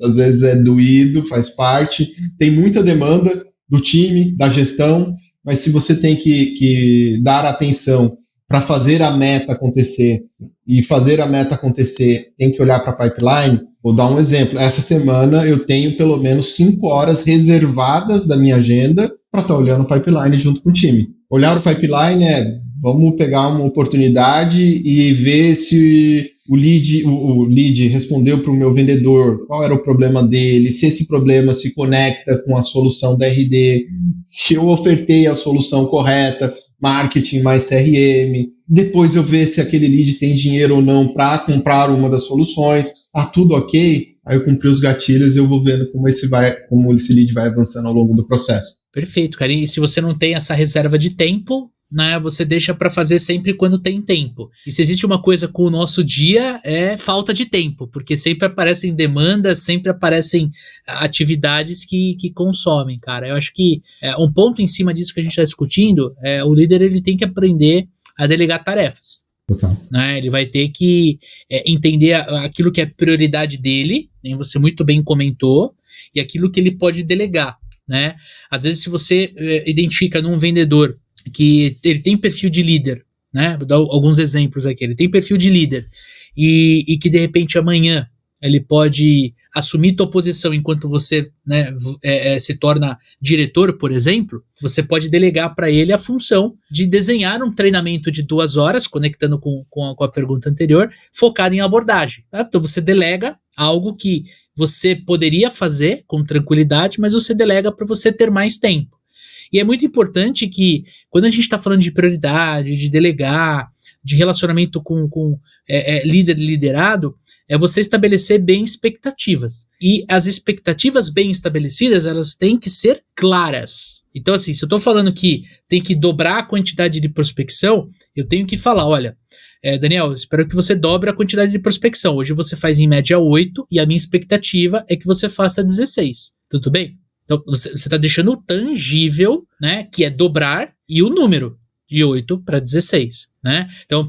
[SPEAKER 3] Às vezes é doído, faz parte. Tem muita demanda do time, da gestão, mas se você tem que dar atenção para fazer a meta acontecer, e fazer a meta acontecer tem que olhar para a pipeline. Vou dar um exemplo. Essa semana eu tenho pelo menos 5 horas reservadas da minha agenda para estar olhando o pipeline junto com o time. Olhar o pipeline vamos pegar uma oportunidade e ver se o lead respondeu para o meu vendedor, qual era o problema dele, se esse problema se conecta com a solução da RD, se eu ofertei a solução correta, marketing mais CRM, depois eu ver se aquele lead tem dinheiro ou não para comprar uma das soluções, tá tudo ok, aí eu cumpri os gatilhos e eu vou vendo como esse lead vai avançando ao longo do processo.
[SPEAKER 2] Perfeito, cara, e se você não tem essa reserva de tempo, né, você deixa para fazer sempre quando tem tempo. E se existe uma coisa com o nosso dia, é falta de tempo, porque sempre aparecem demandas, sempre aparecem atividades que consomem, cara. Eu acho que um ponto em cima disso que a gente está discutindo, o líder ele tem que aprender a delegar tarefas.
[SPEAKER 3] Total.
[SPEAKER 2] Né? Ele vai ter que entender aquilo que é prioridade dele, nem você muito bem comentou, e aquilo que ele pode delegar, né? Às vezes, se você identifica num vendedor que ele tem perfil de líder, né? Vou dar alguns exemplos aqui. Ele tem perfil de líder e que de repente amanhã ele pode assumir tua posição enquanto você, né, se torna diretor, por exemplo. Você pode delegar para ele a função de desenhar um treinamento de 2 horas, conectando com a pergunta anterior, focado em abordagem. Tá? Então você delega algo que você poderia fazer com tranquilidade, mas você delega para você ter mais tempo. E é muito importante que, quando a gente está falando de prioridade, de delegar, de relacionamento com líder e liderado, é você estabelecer bem expectativas. E as expectativas bem estabelecidas, elas têm que ser claras. Então, assim, se eu estou falando que tem que dobrar a quantidade de prospecção, eu tenho que falar, olha, Daniel, espero que você dobre a quantidade de prospecção. Hoje você faz em média 8 e a minha expectativa é que você faça 16. Tudo bem? Então, você está deixando o tangível, né, que é dobrar, e o número, de 8 para 16, né? Então,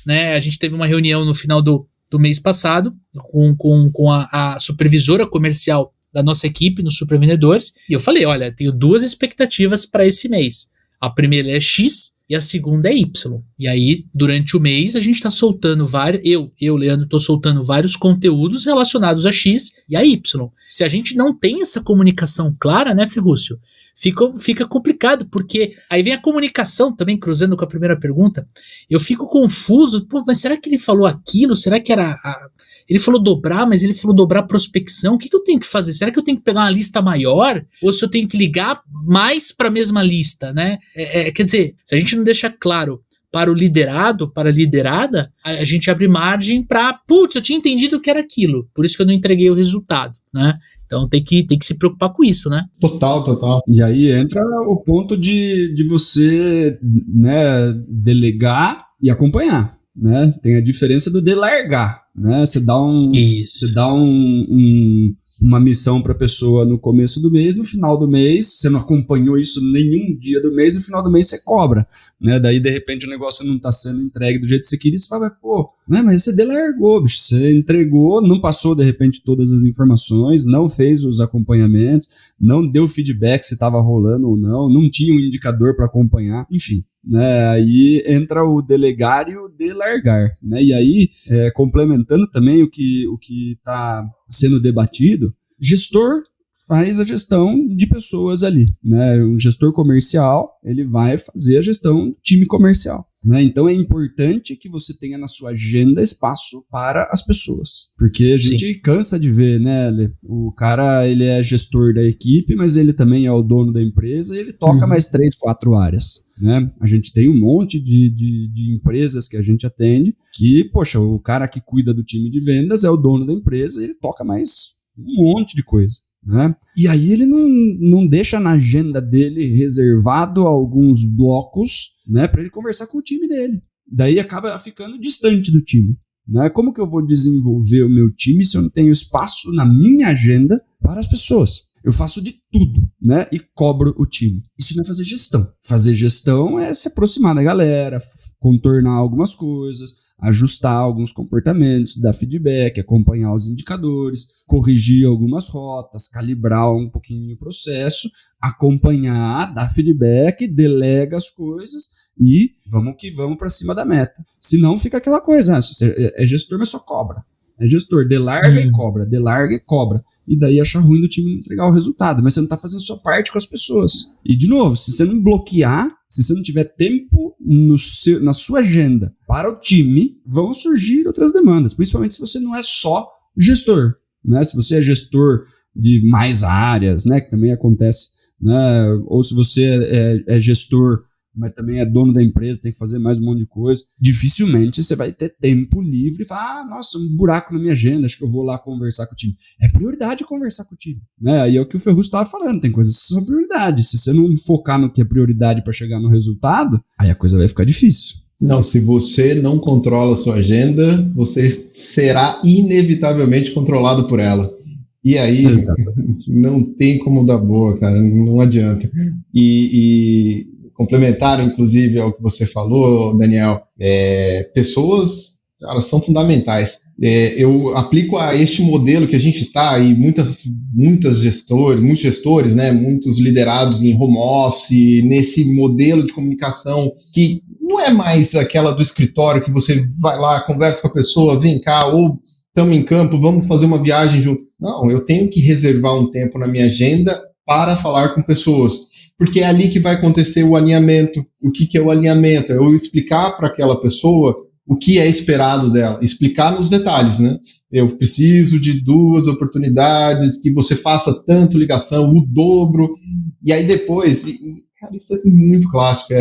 [SPEAKER 2] né, a gente teve uma reunião no final do mês passado com a supervisora comercial da nossa equipe nos supervendedores, e eu falei, olha, tenho 2 expectativas para esse mês. A primeira é X e a segunda é Y. E aí, durante o mês, a gente está soltando Leandro, estou soltando vários conteúdos relacionados a X e a Y. Se a gente não tem essa comunicação clara, né, Ferrúcio, fica complicado, porque aí vem a comunicação também, cruzando com a primeira pergunta, eu fico confuso, mas será que ele falou aquilo? Será que era... Ele falou dobrar, mas ele falou dobrar prospecção. O que eu tenho que fazer? Será que eu tenho que pegar uma lista maior? Ou se eu tenho que ligar mais para a mesma lista, né? Quer dizer, se a gente não deixa claro para o liderado, para a liderada, a gente abre margem para, eu tinha entendido que era aquilo, por isso que eu não entreguei o resultado, né? Então tem que se preocupar com isso, né?
[SPEAKER 3] Total.
[SPEAKER 1] E aí entra o ponto de você, né, delegar e acompanhar, né? Tem a diferença do delargar, né? Você dá uma missão para a pessoa no começo do mês, no final do mês, você não acompanhou isso nenhum dia do mês, no final do mês você cobra, né? Daí, de repente, o negócio não está sendo entregue do jeito que você queria, você fala, né? Mas você delargou, bicho, você entregou, não passou, de repente, todas as informações, não fez os acompanhamentos, não deu feedback se estava rolando ou não tinha um indicador para acompanhar, enfim. Né, aí entra o delegar e o delargar, né? E aí, complementando também o que está sendo debatido, gestor faz a gestão de pessoas ali, né? Um gestor comercial, ele vai fazer a gestão do time comercial, né? Então é importante que você tenha na sua agenda espaço para as pessoas, porque a gente cansa de ver, né? O cara, ele é gestor da equipe, mas ele também é o dono da empresa e ele toca mais 3, 4 áreas, né? A gente tem um monte de empresas que a gente atende que, poxa, o cara que cuida do time de vendas é o dono da empresa e ele toca mais um monte de coisa, né? E aí ele não deixa na agenda dele reservado alguns blocos, né, para ele conversar com o time dele. Daí acaba ficando distante do time, né? Como que eu vou desenvolver o meu time se eu não tenho espaço na minha agenda para as pessoas? Eu faço de tudo, né, e cobro o time. Isso não é fazer gestão. Fazer gestão é se aproximar da galera, contornar algumas coisas, ajustar alguns comportamentos, dar feedback, acompanhar os indicadores, corrigir algumas rotas, calibrar um pouquinho o processo, acompanhar, dar feedback, delega as coisas e vamos que vamos para cima da meta. Senão fica aquela coisa, é gestor, mas só cobra. É gestor, delarga e cobra, delarga e cobra. E daí acha ruim do time não entregar o resultado. Mas você não está fazendo sua parte com as pessoas. E, de novo, se você não bloquear, se você não tiver tempo na sua agenda para o time, vão surgir outras demandas. Principalmente se você não é só gestor, né? Se você é gestor de mais áreas, né? Que também acontece, né? Ou se você é gestor, mas também é dono da empresa, tem que fazer mais um monte de coisa, dificilmente você vai ter tempo livre e falar, nossa, um buraco na minha agenda, acho que eu vou lá conversar com o time. É prioridade conversar com o time, né? Aí é o que o Ferrugem estava falando, tem coisas que são prioridade. Se você não focar no que é prioridade para chegar no resultado, aí a coisa vai ficar difícil.
[SPEAKER 3] Não, se você não controla a sua agenda, você será inevitavelmente controlado por ela. E aí, não tem como dar boa, cara, não adianta. E complementaram, inclusive, ao que você falou, Daniel, pessoas, elas são fundamentais. Eu aplico a este modelo que a gente está, e muitos gestores, né, muitos liderados em home office, nesse modelo de comunicação que não é mais aquela do escritório que você vai lá, conversa com a pessoa, vem cá, ou estamos em campo, vamos fazer uma viagem junto. Não, eu tenho que reservar um tempo na minha agenda para falar com pessoas. Porque é ali que vai acontecer o alinhamento. O que é o alinhamento? É eu explicar para aquela pessoa o que é esperado dela. Explicar nos detalhes, né? Eu preciso de 2 oportunidades, que você faça tanto ligação, o dobro. E aí depois, cara, isso é muito clássico.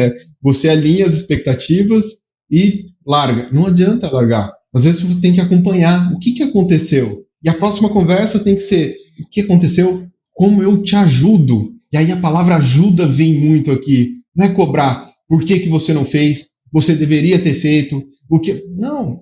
[SPEAKER 3] Você alinha as expectativas e larga. Não adianta largar. Às vezes você tem que acompanhar o que aconteceu. E a próxima conversa tem que ser o que aconteceu, como eu te ajudo. E aí a palavra ajuda vem muito aqui. Não é cobrar. Por que você não fez? Você deveria ter feito. Não,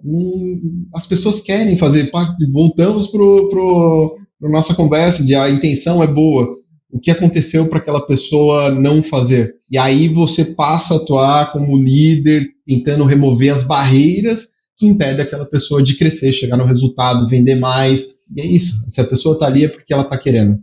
[SPEAKER 3] as pessoas querem fazer parte. Voltamos para nossa conversa de a intenção é boa. O que aconteceu para aquela pessoa não fazer? E aí você passa a atuar como líder, tentando remover as barreiras que impedem aquela pessoa de crescer, chegar no resultado, vender mais. E é isso. Se a pessoa está ali é porque ela está querendo.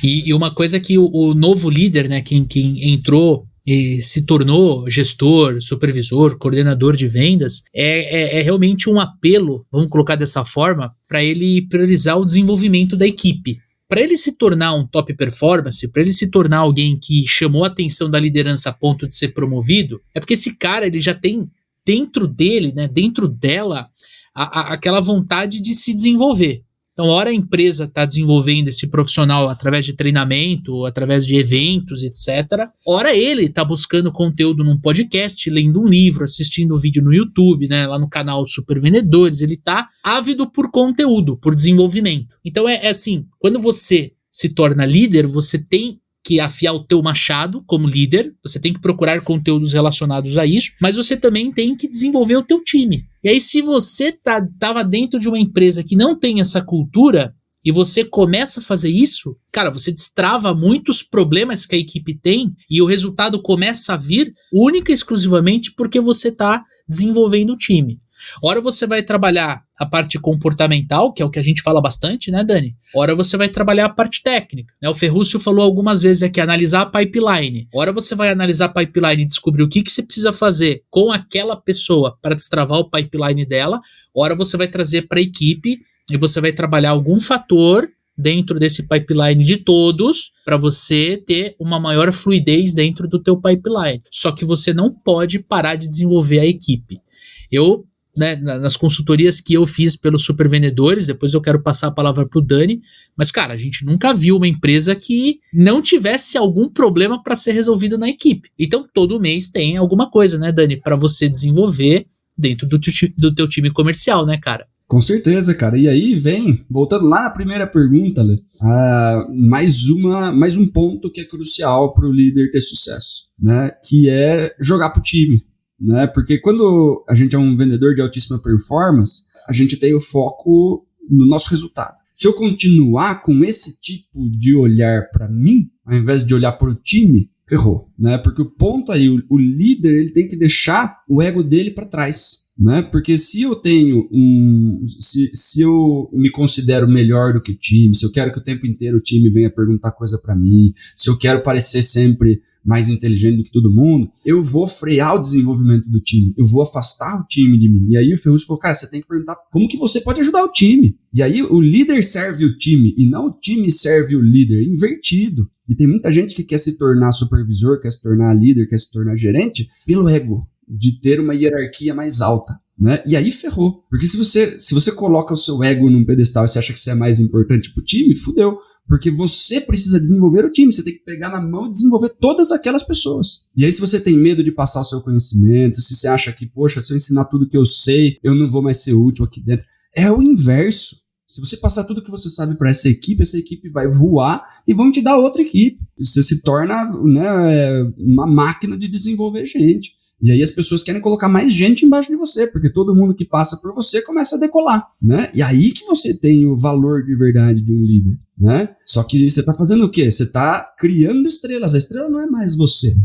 [SPEAKER 2] E uma coisa que o novo líder, né, quem entrou e se tornou gestor, supervisor, coordenador de vendas, é realmente um apelo, vamos colocar dessa forma, para ele priorizar o desenvolvimento da equipe. Para ele se tornar um top performance, para ele se tornar alguém que chamou a atenção da liderança a ponto de ser promovido, é porque esse cara ele já tem dentro dele, né, dentro dela, aquela vontade de se desenvolver. Então, ora a empresa está desenvolvendo esse profissional através de treinamento, através de eventos, etc. Ora ele está buscando conteúdo num podcast, lendo um livro, assistindo um vídeo no YouTube, né, lá no canal Super Vendedores. Ele está ávido por conteúdo, por desenvolvimento. Então, é assim, quando você se torna líder, você tem que afiar o teu machado como líder, você tem que procurar conteúdos relacionados a isso, mas você também tem que desenvolver o teu time. E aí, se você tava dentro de uma empresa que não tem essa cultura, e você começa a fazer isso, cara, você destrava muitos problemas que a equipe tem, e o resultado começa a vir única e exclusivamente porque você tá desenvolvendo o time. Ora você vai trabalhar a parte comportamental, que é o que a gente fala bastante, né, Dani? Ora você vai trabalhar a parte técnica, né? O Ferrugem falou algumas vezes aqui, analisar a pipeline. Ora você vai analisar a pipeline e descobrir o que você precisa fazer com aquela pessoa para destravar o pipeline dela. Ora você vai trazer para a equipe e você vai trabalhar algum fator dentro desse pipeline de todos para você ter uma maior fluidez dentro do teu pipeline. Só que você não pode parar de desenvolver a equipe. Eu, né, nas consultorias que eu fiz pelos supervendedores, depois eu quero passar a palavra pro Dani, mas cara, a gente nunca viu uma empresa que não tivesse algum problema para ser resolvido na equipe. Então todo mês tem alguma coisa, né, Dani, para você desenvolver dentro do teu time comercial, né, cara?
[SPEAKER 1] Com certeza, cara. E aí vem, voltando lá na primeira pergunta, Lê, mais um ponto que é crucial para o líder ter sucesso, né? Que é jogar pro time, né? Porque quando a gente é um vendedor de altíssima performance, a gente tem o foco no nosso resultado. Se eu continuar com esse tipo de olhar para mim, ao invés de olhar para o time, ferrou, né? Porque o ponto aí, o líder, ele tem que deixar o ego dele para trás, né? Porque se eu tenho se eu me considero melhor do que o time, se eu quero que o tempo inteiro o time venha perguntar coisa para mim, se eu quero parecer sempre mais inteligente do que todo mundo, eu vou frear o desenvolvimento do time, eu vou afastar o time de mim. E aí o Ferruccio falou, cara, você tem que perguntar como que você pode ajudar o time. E aí o líder serve o time e não o time serve o líder, invertido. E tem muita gente que quer se tornar supervisor, quer se tornar líder, quer se tornar gerente pelo ego, de ter uma hierarquia mais alta, né? E aí ferrou. Porque se você coloca o seu ego num pedestal e você acha que você é mais importante pro time, fudeu. Porque você precisa desenvolver o time, você tem que pegar na mão e desenvolver todas aquelas pessoas. E aí se você tem medo de passar o seu conhecimento, se você acha que, poxa, se eu ensinar tudo que eu sei, eu não vou mais ser útil aqui dentro. É o inverso. Se você passar tudo que você sabe para essa equipe vai voar e vão te dar outra equipe. Você se torna, né, uma máquina de desenvolver gente. E aí as pessoas querem colocar mais gente embaixo de você, porque todo mundo que passa por você começa a decolar, né? E aí que você tem o valor de verdade de um líder, né? Só que você tá fazendo o quê? Você tá criando estrelas. A estrela não é mais você.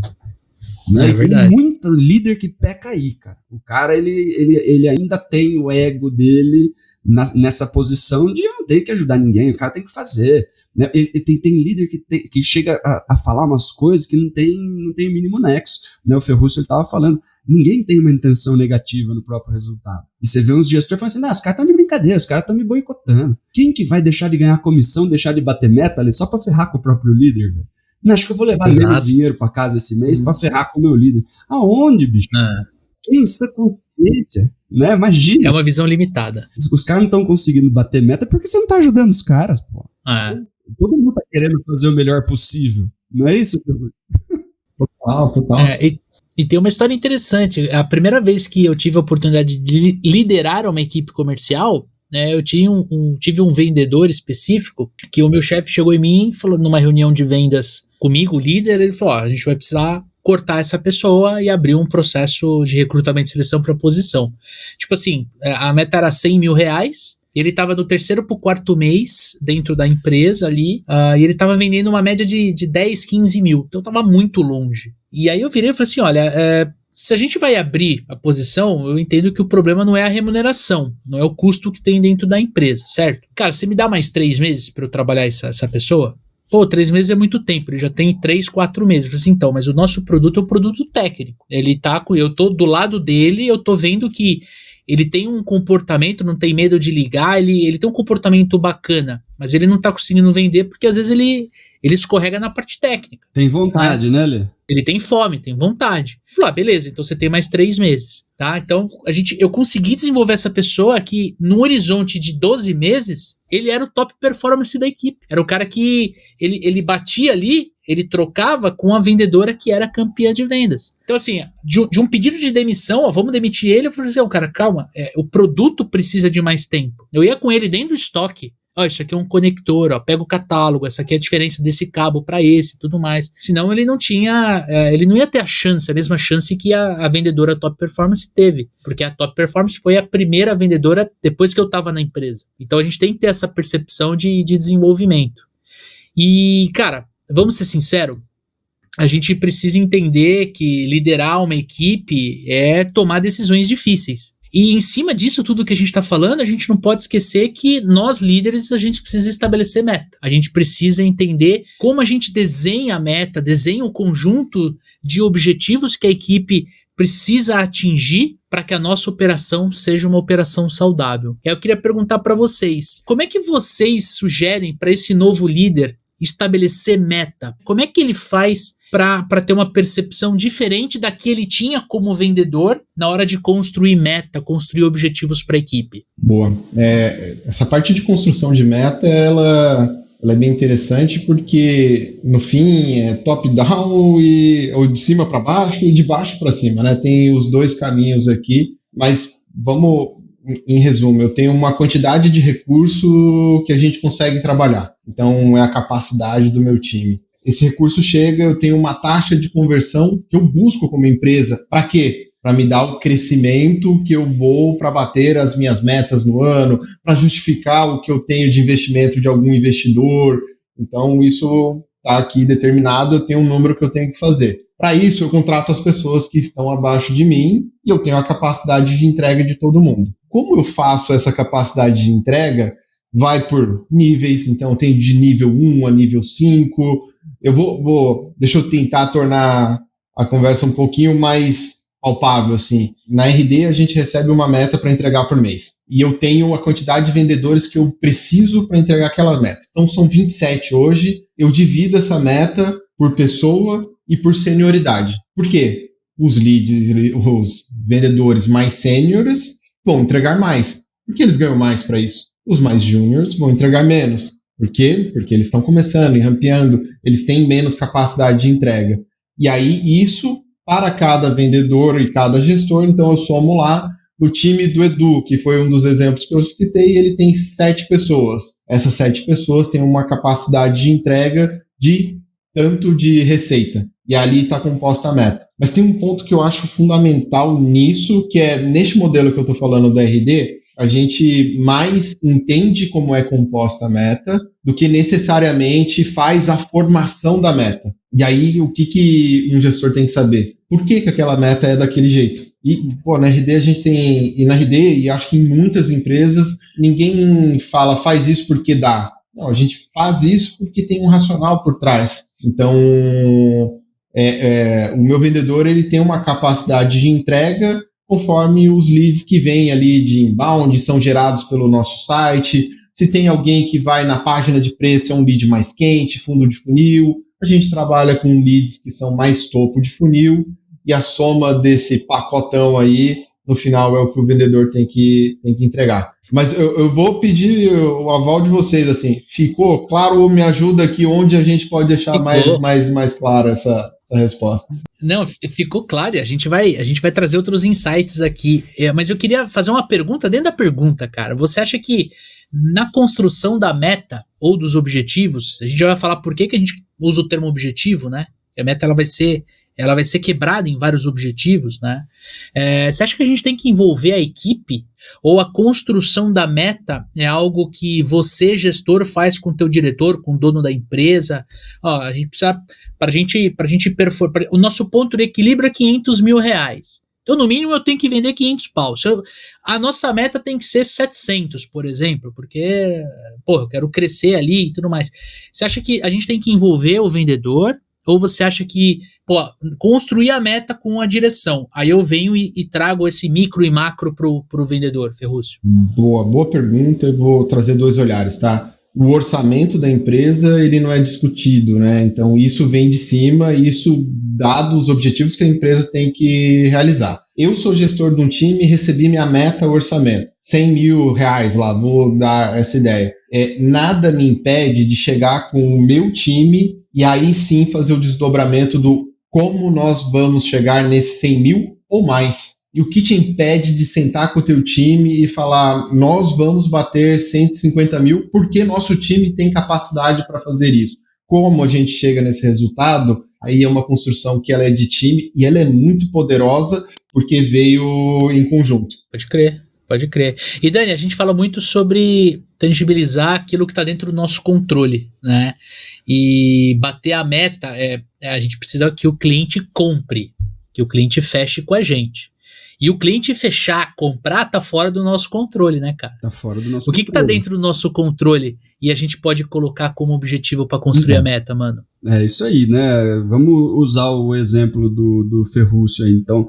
[SPEAKER 1] Né?
[SPEAKER 2] É verdade.
[SPEAKER 1] Tem muito líder que peca aí, cara. O cara, ele ainda tem o ego dele nessa posição de eu não tenho que ajudar ninguém, o cara tem que fazer. Né? Tem líder que chega a falar umas coisas que não tem o mínimo nexo. Né? O Ferruccio, ele tava falando, ninguém tem uma intenção negativa no próprio resultado. E você vê uns gestores falando assim, os caras estão de brincadeira, os caras estão me boicotando. Quem que vai deixar de ganhar comissão, deixar de bater meta ali só pra ferrar com o próprio líder, velho? Não, acho que eu vou levar menos dinheiro pra casa esse mês pra ferrar com o meu líder. Aonde, bicho? Quem essa consciência? Né? Imagina.
[SPEAKER 2] É uma visão limitada.
[SPEAKER 1] Os caras não estão conseguindo bater meta porque você não tá ajudando os caras, pô. Todo mundo tá querendo fazer o melhor possível. Não é isso?
[SPEAKER 3] Total.
[SPEAKER 2] E tem uma história interessante. A primeira vez que eu tive a oportunidade de liderar uma equipe comercial, né, eu tive um vendedor específico que o meu chefe chegou em mim e falou, numa reunião de vendas comigo, o líder, ele falou, a gente vai precisar cortar essa pessoa e abrir um processo de recrutamento e seleção para posição. Tipo assim, a meta era R$100 mil, ele estava do 3º pro 4º mês dentro da empresa ali, e ele estava vendendo uma média de 10, 15 mil, então estava muito longe. E aí eu virei e falei assim, olha, se a gente vai abrir a posição, eu entendo que o problema não é a remuneração, não é o custo que tem dentro da empresa, certo? Cara, você me dá mais 3 meses para eu trabalhar essa pessoa? Pô, 3 meses é muito tempo, ele já tem 3, 4 meses. Eu falei assim, então, mas o nosso produto é um produto técnico. Eu tô do lado dele, eu tô vendo que ele tem um comportamento, não tem medo de ligar, ele tem um comportamento bacana, mas ele não tá conseguindo vender porque às vezes ele escorrega na parte técnica.
[SPEAKER 1] Tem vontade, né, Lê?
[SPEAKER 2] Ele tem fome, tem vontade. Eu falei, beleza, então você tem mais 3 meses, tá? Então, eu consegui desenvolver essa pessoa que, no horizonte de 12 meses, ele era o top performance da equipe. Era o cara que ele batia ali, ele trocava com a vendedora que era campeã de vendas. Então, assim, de um pedido de demissão, vamos demitir ele, eu falei assim, cara, calma, o produto precisa de mais tempo. Eu ia com ele dentro do estoque, isso aqui é um conector, pega o catálogo, essa aqui é a diferença desse cabo para esse e tudo mais. Senão ele não ia ter a mesma chance que a vendedora Top Performance teve, porque a Top Performance foi a primeira vendedora depois que eu estava na empresa. Então a gente tem que ter essa percepção de desenvolvimento. E, cara, vamos ser sinceros, a gente precisa entender que liderar uma equipe é tomar decisões difíceis. E em cima disso tudo que a gente está falando, a gente não pode esquecer que nós líderes, a gente precisa estabelecer meta. A gente precisa entender como a gente desenha a meta, desenha o conjunto de objetivos que a equipe precisa atingir para que a nossa operação seja uma operação saudável. Eu queria perguntar para vocês, como é que vocês sugerem para esse novo líder estabelecer meta? Como é que ele faz para ter uma percepção diferente da que ele tinha como vendedor na hora de construir meta, construir objetivos para a equipe?
[SPEAKER 3] Boa. Essa parte de construção de meta, ela é bem interessante porque, no fim, é top-down, ou de cima para baixo e de baixo para cima, né? Tem os dois caminhos aqui, mas vamos, em resumo, eu tenho uma quantidade de recurso que a gente consegue trabalhar. Então, é a capacidade do meu time. Esse recurso chega, eu tenho uma taxa de conversão que eu busco como empresa. Para quê? Para me dar o crescimento que eu vou para bater as minhas metas no ano, para justificar o que eu tenho de investimento de algum investidor. Então, isso está aqui determinado, eu tenho um número que eu tenho que fazer. Para isso, eu contrato as pessoas que estão abaixo de mim e eu tenho a capacidade de entrega de todo mundo. Como eu faço essa capacidade de entrega? Vai por níveis, então eu tenho de nível 1 a nível 5. Deixa eu tentar tornar a conversa um pouquinho mais palpável, assim. Na RD, a gente recebe uma meta para entregar por mês. E eu tenho a quantidade de vendedores que eu preciso para entregar aquela meta. Então, são 27 hoje. Eu divido essa meta por pessoa e por senioridade. Por quê? Os leads, os vendedores mais sêniores vão entregar mais. Por que eles ganham mais para isso? Os mais júniores vão entregar menos. Por quê? Porque eles estão começando e rampeando, eles têm menos capacidade de entrega. E aí, isso, para cada vendedor e cada gestor, então eu somo lá no time do Edu, que foi um dos exemplos que eu citei, ele tem 7 pessoas. Essas 7 pessoas têm uma capacidade de entrega de tanto de receita. E ali está composta a meta. Mas tem um ponto que eu acho fundamental nisso, que é, neste modelo que eu estou falando da RD, a gente mais entende como é composta a meta do que necessariamente faz a formação da meta. E aí, o que um gestor tem que saber? Por que aquela meta é daquele jeito? E, na RD a gente tem... E na RD, e acho que em muitas empresas, ninguém fala, faz isso porque dá. Não, a gente faz isso porque tem um racional por trás. Então, o meu vendedor, ele tem uma capacidade de entrega conforme os leads que vêm ali de inbound são gerados pelo nosso site. Se tem alguém que vai na página de preço, é um lead mais quente, fundo de funil. A gente trabalha com leads que são mais topo de funil, e a soma desse pacotão aí, no final, é o que o vendedor tem que entregar. Mas eu vou pedir o aval de vocês, assim, ficou claro ou me ajuda aqui onde a gente pode deixar mais clara essa resposta?
[SPEAKER 2] Não, ficou claro, e a gente vai trazer outros insights aqui, mas eu queria fazer uma pergunta dentro da pergunta, cara. Você acha que na construção da meta ou dos objetivos, a gente já vai falar por que a gente usa o termo objetivo, né? A meta ela vai ser quebrada em vários objetivos, né? Você acha que a gente tem que envolver a equipe? Ou a construção da meta é algo que você, gestor, faz com o teu diretor, com o dono da empresa? A gente precisa, pra gente performar, o nosso ponto de equilíbrio é R$500 mil. Então, no mínimo, eu tenho que vender 500 pau. A nossa meta tem que ser 700, por exemplo, porque, eu quero crescer ali e tudo mais. Você acha que a gente tem que envolver o vendedor? Ou você acha que, construir a meta com a direção? Aí eu venho e trago esse micro e macro pro vendedor, Ferrúcio.
[SPEAKER 3] Boa pergunta. Eu vou trazer 2 olhares, tá? O orçamento da empresa, ele não é discutido, né? Então, isso vem de cima, isso dado os objetivos que a empresa tem que realizar. Eu sou gestor de um time e recebi minha meta orçamento. R$100 mil lá, vou dar essa ideia. Nada me impede de chegar com o meu time e aí sim fazer o desdobramento do como nós vamos chegar nesses 100 mil ou mais. E o que te impede de sentar com o teu time e falar, nós vamos bater 150 mil porque nosso time tem capacidade para fazer isso. Como a gente chega nesse resultado, aí é uma construção que ela é de time e ela é muito poderosa porque veio em conjunto.
[SPEAKER 2] Pode crer. E Dani, a gente fala muito sobre tangibilizar aquilo que está dentro do nosso controle, né? E bater a meta, a gente precisa que o cliente compre, que o cliente feche com a gente. E o cliente fechar, comprar, tá fora do nosso controle, né, cara?
[SPEAKER 1] Tá fora do nosso
[SPEAKER 2] controle. O que tá dentro do nosso controle e a gente pode colocar como objetivo para construir a meta, mano?
[SPEAKER 1] É isso aí, né? Vamos usar o exemplo do Ferrúcio aí. Então,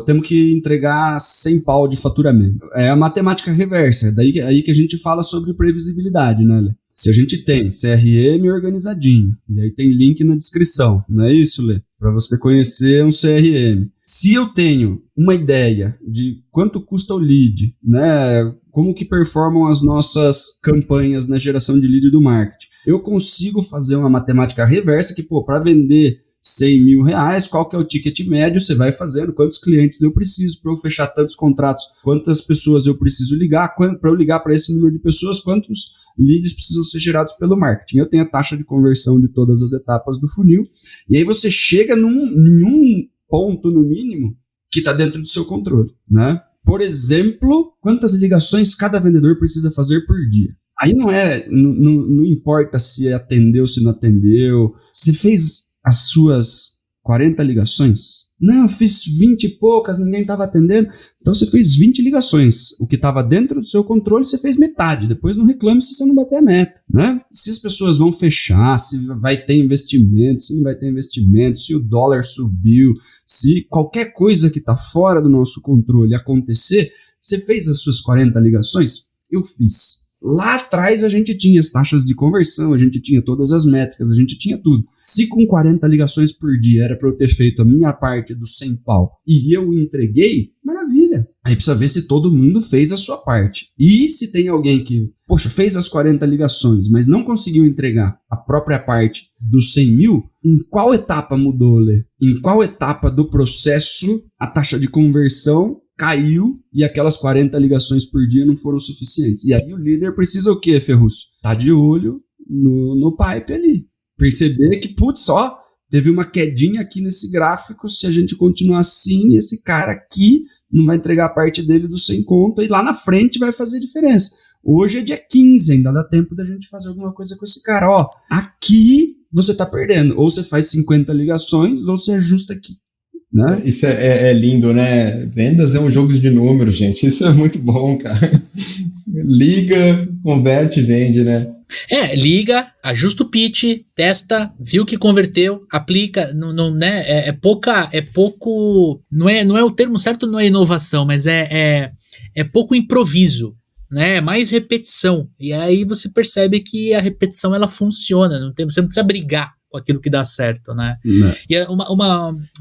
[SPEAKER 1] temos que entregar 100 pau de faturamento. É a matemática reversa. É daí aí que a gente fala sobre previsibilidade, né, Lê? Se a gente tem CRM organizadinho, e aí tem link na descrição, não é isso, Lê? Para você conhecer um CRM. Se eu tenho uma ideia de quanto custa o lead, né? Como que performam as nossas campanhas na geração de lead do marketing, eu consigo fazer uma matemática reversa que, para vender 100 mil reais, qual que é o ticket médio, você vai fazendo, quantos clientes eu preciso para eu fechar tantos contratos, quantas pessoas eu preciso ligar, para eu ligar para esse número de pessoas, quantos leads precisam ser gerados pelo marketing. Eu tenho a taxa de conversão de todas as etapas do funil, e aí você chega em um ponto, no mínimo, que está dentro do seu controle, né? Por exemplo, quantas ligações cada vendedor precisa fazer por dia. Aí não importa se atendeu, se não atendeu. Você fez as suas 40 ligações? Não, eu fiz 20 e poucas, ninguém estava atendendo. Então você fez 20 ligações. O que estava dentro do seu controle, você fez metade. Depois não reclame se você não bater a meta, né? Se as pessoas vão fechar, se vai ter investimento, se não vai ter investimento, se o dólar subiu, se qualquer coisa que está fora do nosso controle acontecer, você fez as suas 40 ligações? Eu fiz. Lá atrás a gente tinha as taxas de conversão, a gente tinha todas as métricas, a gente tinha tudo. Se com 40 ligações por dia era para eu ter feito a minha parte dos 100 pau e eu entreguei, maravilha. Aí precisa ver se todo mundo fez a sua parte. E se tem alguém que, fez as 40 ligações, mas não conseguiu entregar a própria parte dos 100 mil, em qual etapa mudou, Lê? Em qual etapa do processo a taxa de conversão caiu e aquelas 40 ligações por dia não foram suficientes? E aí o líder precisa o quê, Ferrúcio? Tá de olho no pipe ali. Perceber que, teve uma quedinha aqui nesse gráfico, se a gente continuar assim, esse cara aqui não vai entregar a parte dele do 100 conto e lá na frente vai fazer diferença. Hoje é dia 15, ainda dá tempo da gente fazer alguma coisa com esse cara. Aqui você tá perdendo. Ou você faz 50 ligações ou você ajusta aqui. Né?
[SPEAKER 3] Isso é lindo, né? Vendas é um jogo de números, gente. Isso é muito bom, cara. Liga, converte, vende, né?
[SPEAKER 2] Liga, ajusta o pitch, testa, viu que converteu, aplica, né? É pouco, não é o termo certo, não é inovação, mas é pouco improviso, né? É mais repetição. E aí você percebe que a repetição ela funciona, você não precisa brigar com aquilo que dá certo, né? Não. E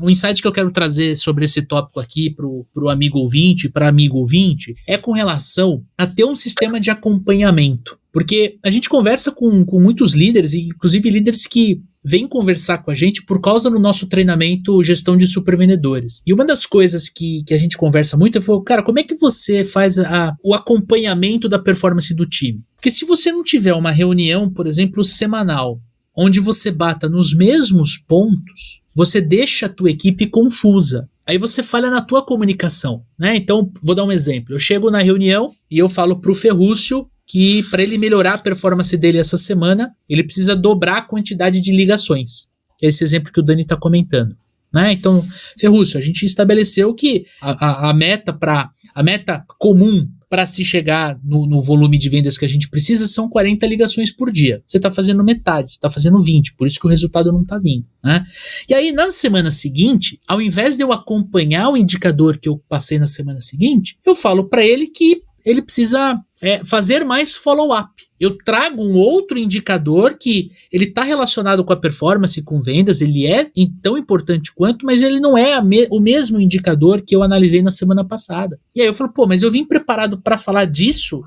[SPEAKER 2] um insight que eu quero trazer sobre esse tópico aqui pro amigo ouvinte, para amigo ouvinte, é com relação a ter um sistema de acompanhamento. Porque a gente conversa com muitos líderes, inclusive líderes que vêm conversar com a gente por causa do nosso treinamento Gestão de Supervendedores. E uma das coisas que a gente conversa muito é, cara, como é que você faz o acompanhamento da performance do time? Porque se você não tiver uma reunião, por exemplo, semanal, onde você bata nos mesmos pontos, você deixa a tua equipe confusa. Aí você falha na tua comunicação, né? Então, vou dar um exemplo. Eu chego na reunião e eu falo pro Ferrúcio que para ele melhorar a performance dele essa semana, ele precisa dobrar a quantidade de ligações. Que é esse exemplo que o Dani está comentando, né? Então, Ferrúcio, a gente estabeleceu que a meta comum para se chegar no volume de vendas que a gente precisa são 40 ligações por dia. Você está fazendo metade, você está fazendo 20, por isso que o resultado não está vindo, né? E aí, na semana seguinte, ao invés de eu acompanhar o indicador que eu passei na semana seguinte, eu falo para ele que ele precisa fazer mais follow-up. Eu trago um outro indicador que ele está relacionado com a performance, com vendas, ele é tão importante quanto, mas ele não é o mesmo indicador que eu analisei na semana passada. E aí eu falo, mas eu vim preparado para falar disso,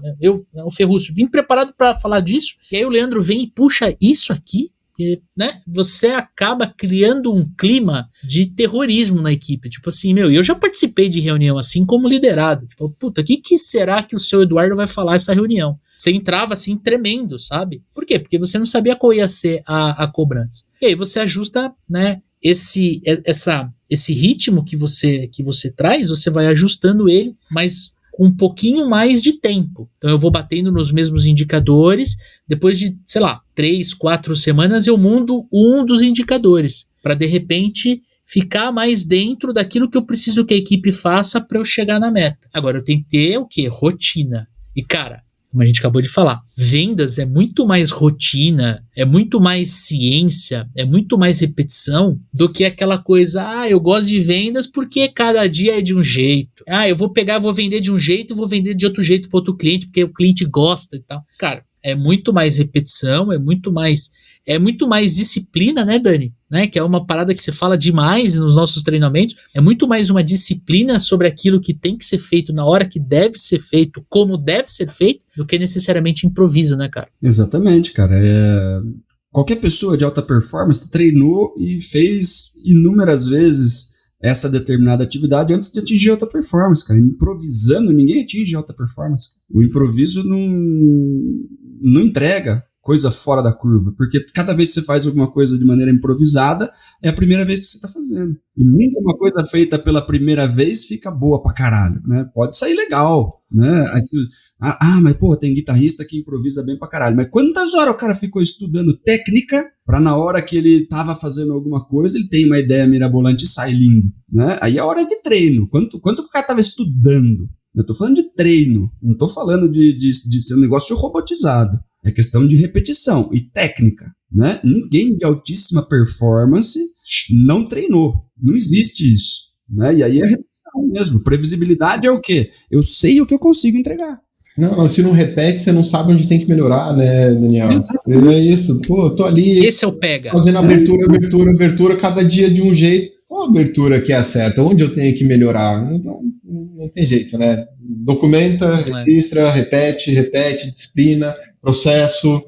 [SPEAKER 2] o Ferrúcio, vim preparado para falar disso, e aí o Leandro vem e puxa isso aqui, que, né, você acaba criando um clima de terrorismo na equipe, tipo assim, eu já participei de reunião assim como liderado, tipo, o que será que o seu Eduardo vai falar essa reunião? Você entrava assim tremendo, sabe? Por quê? Porque você não sabia qual ia ser a cobrança. E aí você ajusta, né, esse ritmo que você traz, você vai ajustando ele, mas com um pouquinho mais de tempo. Então eu vou batendo nos mesmos indicadores, depois de, 3, 4 semanas eu mudo um dos indicadores, para de repente ficar mais dentro daquilo que eu preciso que a equipe faça para eu chegar na meta. Agora, eu tenho que ter o quê? Rotina. E, cara, como a gente acabou de falar, vendas é muito mais rotina, é muito mais ciência, é muito mais repetição do que aquela coisa, eu gosto de vendas porque cada dia é de um jeito. Eu vou pegar, vou vender de um jeito e vou vender de outro jeito para outro cliente porque o cliente gosta e tal. Cara, é muito mais repetição, é muito mais disciplina, né, Dani? Né? Que é uma parada que você fala demais nos nossos treinamentos. É muito mais uma disciplina sobre aquilo que tem que ser feito na hora que deve ser feito, como deve ser feito, do que necessariamente improviso, né, cara?
[SPEAKER 1] Exatamente, cara. Qualquer pessoa de alta performance treinou e fez inúmeras vezes essa determinada atividade antes de atingir alta performance, cara. Improvisando, ninguém atinge alta performance. O improviso não entrega coisa fora da curva, porque cada vez que você faz alguma coisa de maneira improvisada, é a primeira vez que você está fazendo. E nunca uma coisa feita pela primeira vez fica boa pra caralho, né? Pode sair legal, né? Aí você, mas pô, tem guitarrista que improvisa bem pra caralho, mas quantas horas o cara ficou estudando técnica pra na hora que ele tava fazendo alguma coisa, ele tem uma ideia mirabolante e sai lindo, né? Aí é hora de treino. Quanto o cara tava estudando? Eu tô falando de treino, não tô falando de ser um negócio robotizado. É questão de repetição e técnica, né? Ninguém de altíssima performance não treinou. Não existe isso, né? E aí é repetição mesmo. Previsibilidade é o quê? Eu sei o que eu consigo entregar.
[SPEAKER 3] Não, se não repete, você não sabe onde tem que melhorar, né, Daniel?
[SPEAKER 1] Exatamente.
[SPEAKER 3] É isso. Pô, eu tô ali.
[SPEAKER 2] Esse é o pega.
[SPEAKER 3] Fazendo abertura, cada dia de um jeito. Qual a abertura que é a certa? Onde eu tenho que melhorar? Então, não tem jeito, né? Documenta, registra, repete, disciplina, processo.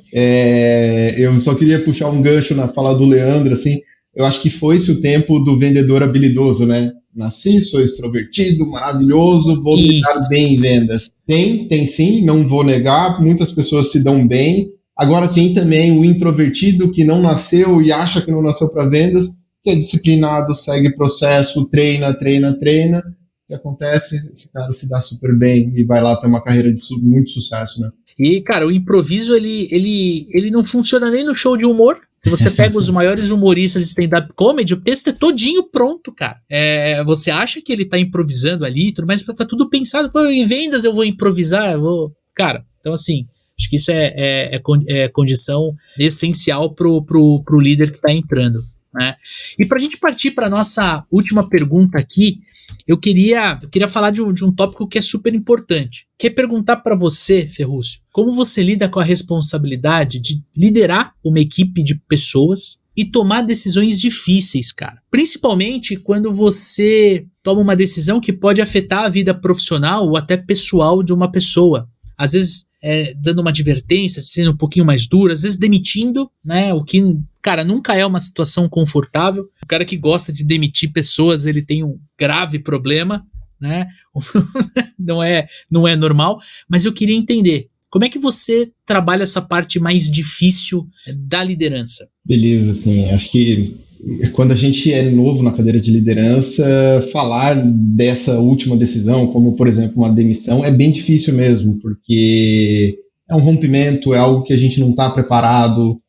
[SPEAKER 3] Eu só queria puxar um gancho na fala do Leandro, assim. Eu acho que foi-se o tempo do vendedor habilidoso, né? Nasci, sou extrovertido, maravilhoso, vou me dar bem em vendas. Tem sim, não vou negar, muitas pessoas se dão bem. Agora tem também o introvertido que não nasceu e acha que não nasceu para vendas, que é disciplinado, segue processo, treina. O que acontece? Esse cara se dá super bem e vai lá ter uma carreira de muito sucesso, né?
[SPEAKER 2] E, cara, o improviso, ele não funciona nem no show de humor. Se você pega os maiores humoristas de stand-up comedy, o texto é todinho pronto, cara. Você acha que ele tá improvisando ali, mas tá tudo pensado. Pô, em vendas eu vou improvisar, Cara, então assim, acho que isso é condição essencial pro líder que tá entrando, né? E pra gente partir pra nossa última pergunta aqui, eu queria falar de um tópico que é super importante, que é perguntar para você, Ferrúcio, como você lida com a responsabilidade de liderar uma equipe de pessoas e tomar decisões difíceis, cara. Principalmente quando você toma uma decisão que pode afetar a vida profissional ou até pessoal de uma pessoa. Às vezes dando uma advertência, sendo um pouquinho mais duro, às vezes demitindo, né? O que, cara, nunca é uma situação confortável. O cara que gosta de demitir pessoas, ele tem um grave problema, né? não é normal, mas eu queria entender, como é que você trabalha essa parte mais difícil da liderança?
[SPEAKER 3] Beleza, assim, acho que quando a gente é novo na cadeira de liderança, falar dessa última decisão, como, por exemplo, uma demissão, é bem difícil mesmo, porque é um rompimento, é algo que a gente não está preparado,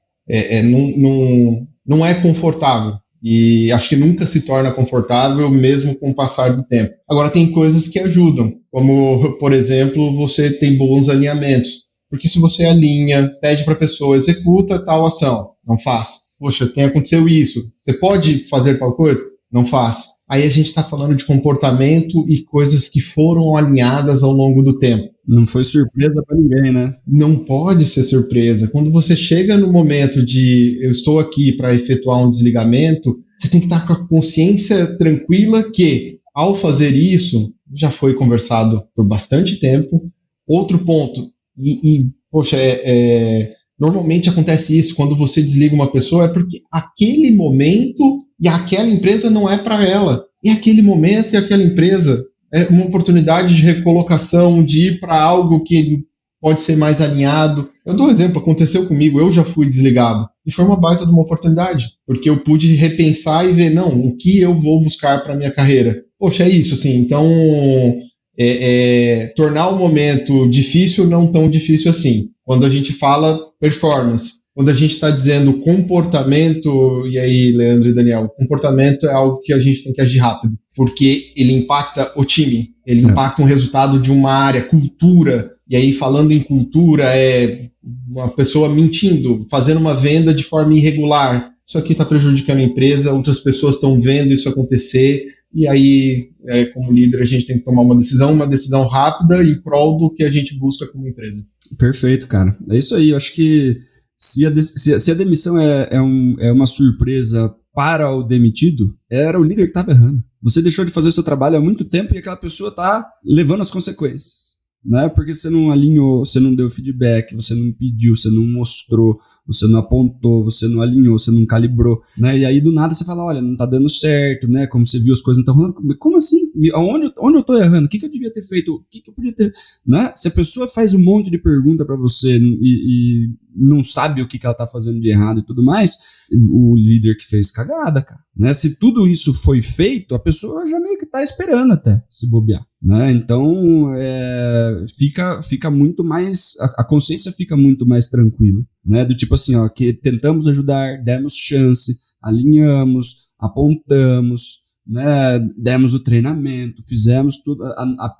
[SPEAKER 3] não é confortável. E acho que nunca se torna confortável, mesmo com o passar do tempo. Agora, tem coisas que ajudam, como, por exemplo, você tem bons alinhamentos. Porque se você alinha, pede para a pessoa, executa tal ação, não faz. Poxa, aconteceu isso. Você pode fazer tal coisa? Não faz. Aí a gente está falando de comportamento e coisas que foram alinhadas ao longo do tempo.
[SPEAKER 1] Não foi surpresa para ninguém, né?
[SPEAKER 3] Não pode ser surpresa. Quando você chega no momento de eu estou aqui para efetuar um desligamento, você tem que estar com a consciência tranquila que, ao fazer isso, já foi conversado por bastante tempo. Outro ponto, poxa, normalmente acontece isso, quando você desliga uma pessoa, é porque aquele momento e aquela empresa não é para ela. E aquele momento e aquela empresa é uma oportunidade de recolocação, de ir para algo que pode ser mais alinhado. Eu dou um exemplo, aconteceu comigo, eu já fui desligado. E foi uma baita de uma oportunidade, porque eu pude repensar e ver, não, o que eu vou buscar para minha carreira? Poxa, é isso, assim, então tornar o momento difícil não tão difícil assim. Quando a gente fala performance, quando a gente está dizendo comportamento, e aí, Leandro e Daniel, comportamento é algo que a gente tem que agir rápido, porque ele impacta o time, ele impacta o resultado de uma área, cultura, e aí falando em cultura, é uma pessoa mentindo, fazendo uma venda de forma irregular, isso aqui está prejudicando a empresa, outras pessoas estão vendo isso acontecer, e aí, como líder, a gente tem que tomar uma decisão rápida em prol do que a gente busca como empresa.
[SPEAKER 1] Perfeito, cara. É isso aí, eu acho que se a demissão é uma surpresa para o demitido, era o líder que estava errando. Você deixou de fazer o seu trabalho há muito tempo e aquela pessoa está levando as consequências. Né? Porque você não alinhou, você não deu feedback, você não pediu, você não mostrou, você não apontou, você não alinhou, você não calibrou, né? E aí do nada você fala, olha, não tá dando certo, né? Como você viu as coisas não estão rolando, como assim? Onde eu tô errando? O que eu devia ter feito? O que eu podia ter, né? Se a pessoa faz um monte de pergunta para você e não sabe o que ela tá fazendo de errado e tudo mais, o líder que fez cagada, cara, né? Se tudo isso foi feito, a pessoa já meio que tá esperando até se bobear, né? Então fica muito mais, a consciência fica muito mais tranquila, né? Do tipo assim, ó, que tentamos ajudar, demos chance, alinhamos, apontamos, né? Demos o treinamento, fizemos tudo,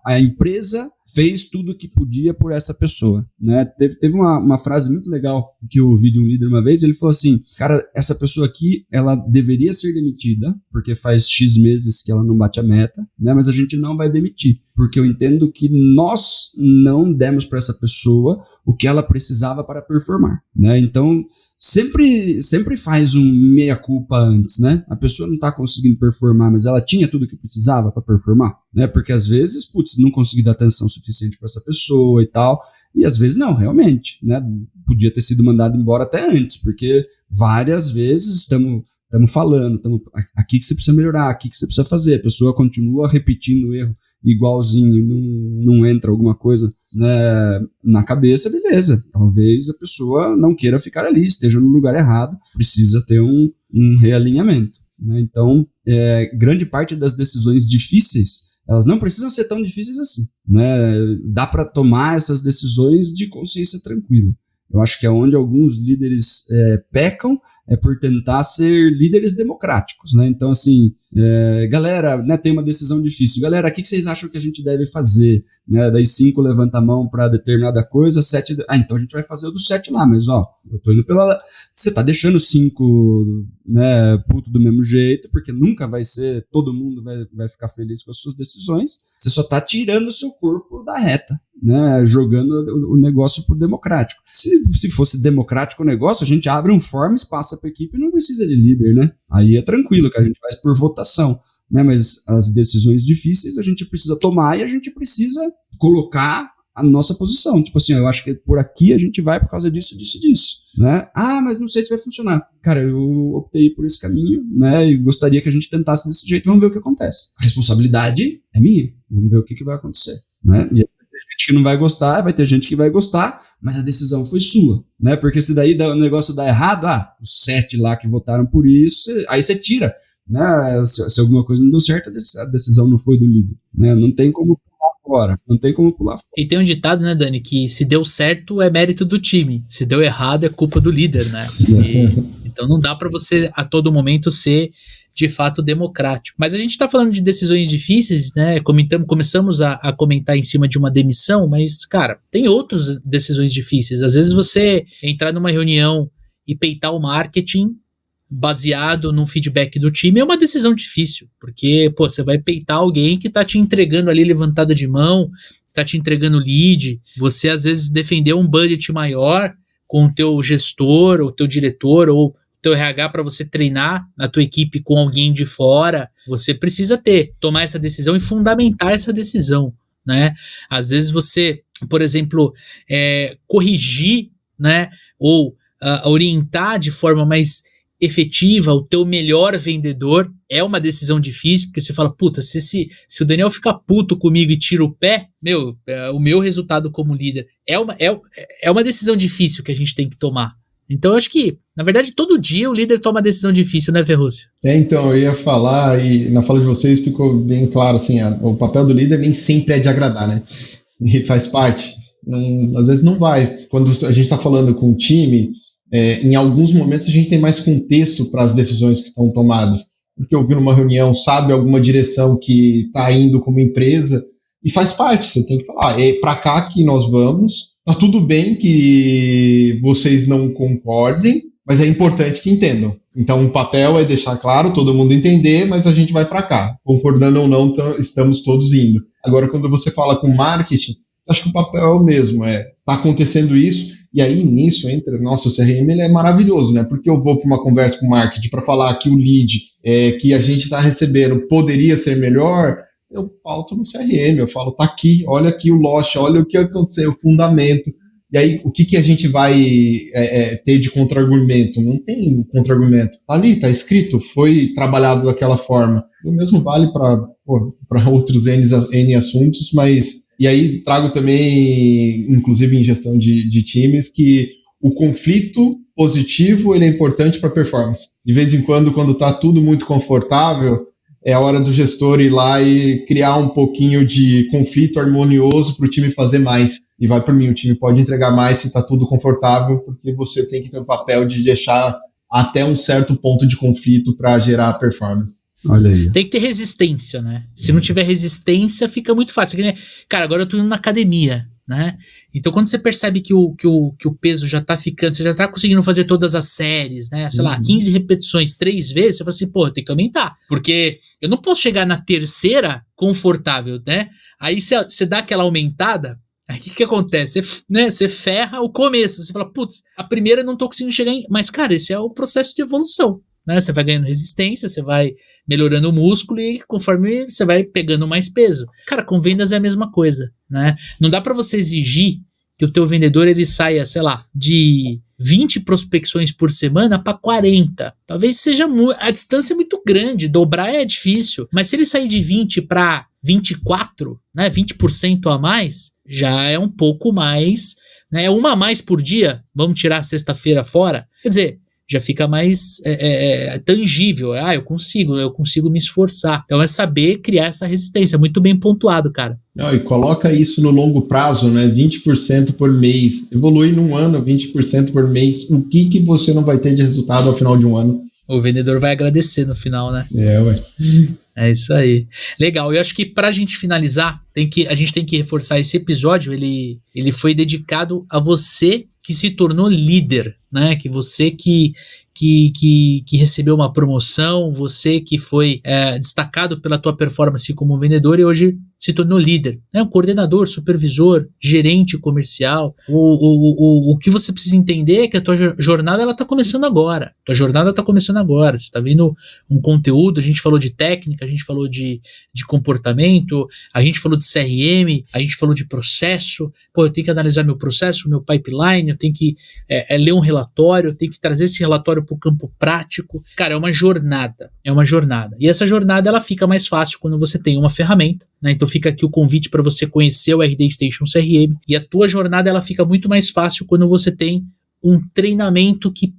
[SPEAKER 1] a empresa fez tudo o que podia por essa pessoa, né? Teve uma frase muito legal que eu ouvi de um líder uma vez, ele falou assim, cara, essa pessoa aqui, ela deveria ser demitida, porque faz X meses que ela não bate a meta, né? Mas a gente não vai demitir, porque eu entendo que nós não demos para essa pessoa o que ela precisava para performar, né? Então, sempre faz um meia-culpa antes, né? A pessoa não está conseguindo performar, mas ela tinha tudo o que precisava para performar, né? Porque às vezes, não consegui dar atenção suficiente para essa pessoa e tal, e às vezes não, realmente, né? Podia ter sido mandado embora até antes, porque várias vezes estamos falando, aqui que você precisa melhorar, aqui que você precisa fazer, a pessoa continua repetindo o erro igualzinho, não entra alguma coisa, né, na cabeça, beleza, talvez a pessoa não queira ficar ali, esteja no lugar errado, precisa ter um realinhamento, né? Então, grande parte das decisões difíceis, elas não precisam ser tão difíceis assim, né? Dá para tomar essas decisões de consciência tranquila. Eu acho que é onde alguns líderes pecam, é por tentar ser líderes democráticos, né? Então, assim, galera, né, tem uma decisão difícil. Galera, o que vocês acham que a gente deve fazer? Né? Daí 5 levanta a mão para determinada coisa, 7... então a gente vai fazer o do 7 lá, mas ó, eu tô indo pela... Você tá deixando 5, né, puto do mesmo jeito, porque nunca vai ser... Todo mundo vai ficar feliz com as suas decisões. Você só tá tirando o seu corpo da reta, né, jogando o negócio por democrático. Se fosse democrático o negócio, a gente abre um forms, passa para a equipe e não precisa de líder, né? Aí é tranquilo, que a gente faz por votação, né? Mas as decisões difíceis a gente precisa tomar e a gente precisa colocar a nossa posição. Tipo assim, eu acho que por aqui a gente vai por causa disso, né? Ah, mas não sei se vai funcionar. Cara, eu optei por esse caminho, né? E gostaria que a gente tentasse desse jeito, vamos ver o que acontece. A responsabilidade é minha, vamos ver o que vai acontecer, né? E vai ter gente que não vai gostar, vai ter gente que vai gostar, mas a decisão foi sua, né? Porque se daí o negócio dá errado, os 7 lá que votaram por isso, aí você tira, né? Se alguma coisa não deu certo, a decisão não foi do líder, né? Não tem como pular fora.
[SPEAKER 2] E tem um ditado, né, Dani, que se deu certo é mérito do time, se deu errado é culpa do líder, né? Então não dá para você a todo momento ser de fato democrático. Mas a gente está falando de decisões difíceis, né? Começamos a comentar em cima de uma demissão, mas, cara, tem outras decisões difíceis. Às vezes você entrar numa reunião e peitar o marketing baseado num feedback do time é uma decisão difícil, porque, você vai peitar alguém que tá te entregando ali levantada de mão, tá te entregando lead, você às vezes defendeu um budget maior com o teu gestor, ou teu diretor, ou teu RH para você treinar a tua equipe com alguém de fora, você precisa tomar essa decisão e fundamentar essa decisão, né? Às vezes você, por exemplo, corrigir, né, ou orientar de forma mais efetiva o teu melhor vendedor é uma decisão difícil, porque você fala, puta, se o Daniel ficar puto comigo e tira o pé, o meu resultado como líder é uma decisão difícil que a gente tem que tomar. Então eu acho que, na verdade, todo dia o líder toma decisão difícil, né, Ferrúcio?
[SPEAKER 3] Então, eu ia falar, e na fala de vocês ficou bem claro, assim, o papel do líder nem sempre é de agradar, né? E faz parte. Às vezes não vai. Quando a gente está falando com o time, em alguns momentos a gente tem mais contexto para as decisões que estão tomadas. Porque eu vi numa reunião, sabe alguma direção que está indo como empresa, e faz parte, você tem que falar, é para cá que nós vamos, tá tudo bem que vocês não concordem, mas é importante que entendam. Então o papel é deixar claro, todo mundo entender, mas a gente vai para cá. Concordando ou não, estamos todos indo. Agora, quando você fala com marketing, acho que o papel é o mesmo, tá acontecendo isso, e aí nisso entra, nossa, o CRM ele é maravilhoso, né? Porque eu vou para uma conversa com o marketing para falar que o lead que a gente está recebendo poderia ser melhor, eu pauto no CRM, eu falo, tá aqui, olha aqui o loss, olha o que aconteceu, o fundamento. E aí, o que a gente vai ter de contra-argumento? Não tem contra-argumento. Tá ali, tá escrito, foi trabalhado daquela forma. O mesmo vale para outros N assuntos, mas... E aí trago também, inclusive em gestão de times, que o conflito positivo ele é importante para a performance. De vez em quando está tudo muito confortável, é a hora do gestor ir lá e criar um pouquinho de conflito harmonioso para o time fazer mais. E vai por mim, o time pode entregar mais se está tudo confortável, porque você tem que ter o papel de deixar até um certo ponto de conflito para gerar performance.
[SPEAKER 1] Olha aí.
[SPEAKER 2] Tem que ter resistência, né? Se não tiver resistência, fica muito fácil. Cara, agora eu tô indo na academia, né? Então, quando você percebe que o peso já tá ficando, você já tá conseguindo fazer todas as séries, né? Sei lá, 15 repetições 3 vezes, você fala assim, pô, tem que aumentar. Porque eu não posso chegar na terceira confortável, né? Aí você dá aquela aumentada, aí o que acontece? Você ferra o começo. Você fala, putz, a primeira eu não tô conseguindo chegar em... Mas, cara, esse é o processo de evolução. Né? Você vai ganhando resistência, você vai melhorando o músculo e conforme você vai pegando mais peso. Cara, com vendas é a mesma coisa, né? Não dá para você exigir que o teu vendedor ele saia, sei lá, de 20 prospecções por semana para 40. Talvez seja a distância é muito grande, dobrar é difícil, mas se ele sair de 20 para 24, né, 20% a mais, já é um pouco mais, né? É uma a mais por dia, vamos tirar a sexta-feira fora. Quer dizer, já fica mais tangível. Eu consigo me esforçar. Então é saber criar essa resistência. Muito bem pontuado, cara.
[SPEAKER 3] Não, e coloca isso no longo prazo, né? 20% por mês. Evolui num ano, 20% por mês. O que você não vai ter de resultado ao final de um ano?
[SPEAKER 2] O vendedor vai agradecer no final, né?
[SPEAKER 3] Ué.
[SPEAKER 2] É isso aí. Legal. Eu acho que pra gente finalizar, a gente tem que reforçar esse episódio. Ele foi dedicado a você que se tornou líder, né? Que você que recebeu uma promoção, você que foi destacado pela tua performance como vendedor e hoje se tornou líder, né? Um coordenador, supervisor, gerente comercial. O que você precisa entender é que a tua jornada ela tá começando agora. Você está vendo um conteúdo, a gente falou de técnica, a gente falou de comportamento, a gente falou de CRM, a gente falou de processo. Pô, eu tenho que analisar meu processo, meu pipeline, eu tenho que ler um relatório, eu tenho que trazer esse relatório para o campo prático. Cara, é uma jornada. E essa jornada ela fica mais fácil quando você tem uma ferramenta, né? Então fica aqui o convite para você conhecer o RD Station CRM, e a tua jornada ela fica muito mais fácil quando você tem um treinamento que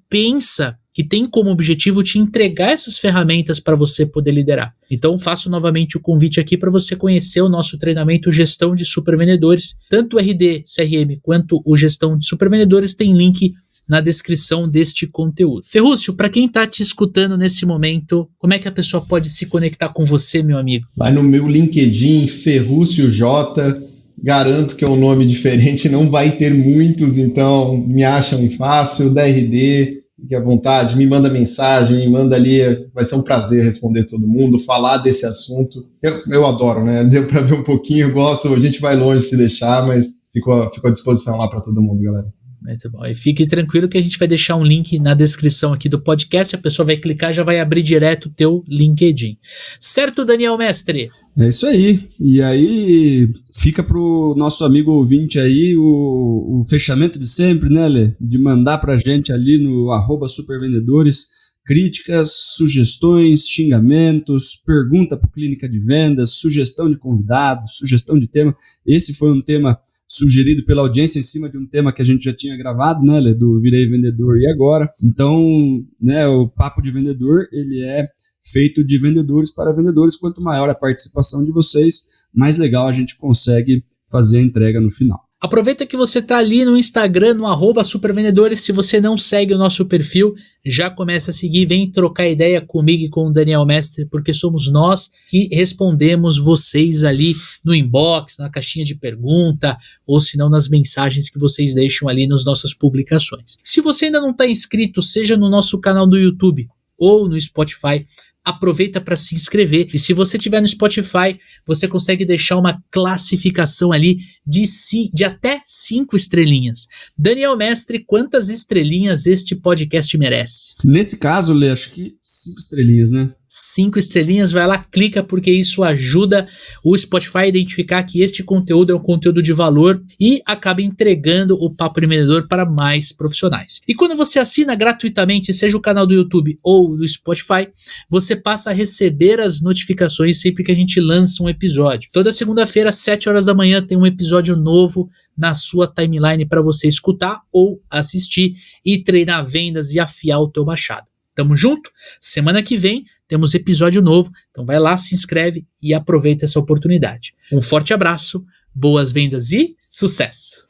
[SPEAKER 2] tem como objetivo te entregar essas ferramentas para você poder liderar. Então faço novamente o convite aqui para você conhecer o nosso treinamento Gestão de Supervendedores. Tanto o RD CRM quanto o Gestão de Supervendedores tem link na descrição deste conteúdo. Ferrúcio, para quem está te escutando nesse momento, como é que a pessoa pode se conectar com você, meu amigo?
[SPEAKER 3] Vai no meu LinkedIn, Ferrúcio J. Garanto que é um nome diferente, não vai ter muitos, então me acham fácil, da RD, fique à vontade, me manda mensagem, manda ali, vai ser um prazer responder todo mundo, falar desse assunto. Eu adoro, né? Deu para ver um pouquinho, gosto, a gente vai longe se deixar, mas fico à disposição lá para todo mundo, galera.
[SPEAKER 2] Muito bom. E fique tranquilo que a gente vai deixar um link na descrição aqui do podcast, a pessoa vai clicar e já vai abrir direto o teu LinkedIn. Certo, Daniel Mestre?
[SPEAKER 1] É isso aí. E aí fica pro nosso amigo ouvinte aí o fechamento de sempre, né, Lê? De mandar pra gente ali no @supervendedores críticas, sugestões, xingamentos, pergunta pro Clínica de Vendas, sugestão de convidados, sugestão de tema. Esse foi um tema sugerido pela audiência em cima de um tema que a gente já tinha gravado, né, Lê, do Virei Vendedor e Agora. Então, né, o Papo de Vendedor, ele é feito de vendedores para vendedores. Quanto maior a participação de vocês, mais legal a gente consegue fazer a entrega no final.
[SPEAKER 2] Aproveita que você tá ali no Instagram, no @supervendedores. Se você não segue o nosso perfil, já começa a seguir, vem trocar ideia comigo e com o Daniel Mestre, porque somos nós que respondemos vocês ali no inbox, na caixinha de pergunta, ou se não nas mensagens que vocês deixam ali nas nossas publicações. Se você ainda não está inscrito, seja no nosso canal do YouTube ou no Spotify, aproveita para se inscrever. E se você estiver no Spotify, você consegue deixar uma classificação ali de até 5 estrelinhas. Daniel Mestre, quantas estrelinhas este podcast merece?
[SPEAKER 1] Nesse caso, Lê, acho que 5 estrelinhas, né?
[SPEAKER 2] 5 estrelinhas, vai lá, clica, porque isso ajuda o Spotify a identificar que este conteúdo é um conteúdo de valor e acaba entregando o Papo Empreendedor para mais profissionais. E quando você assina gratuitamente, seja o canal do YouTube ou do Spotify, você passa a receber as notificações sempre que a gente lança um episódio. Toda segunda-feira, às 7 horas da manhã, tem um episódio novo na sua timeline para você escutar ou assistir e treinar vendas e afiar o teu machado. Tamo junto? Semana que vem temos episódio novo, então vai lá, se inscreve e aproveita essa oportunidade. Um forte abraço, boas vendas e sucesso!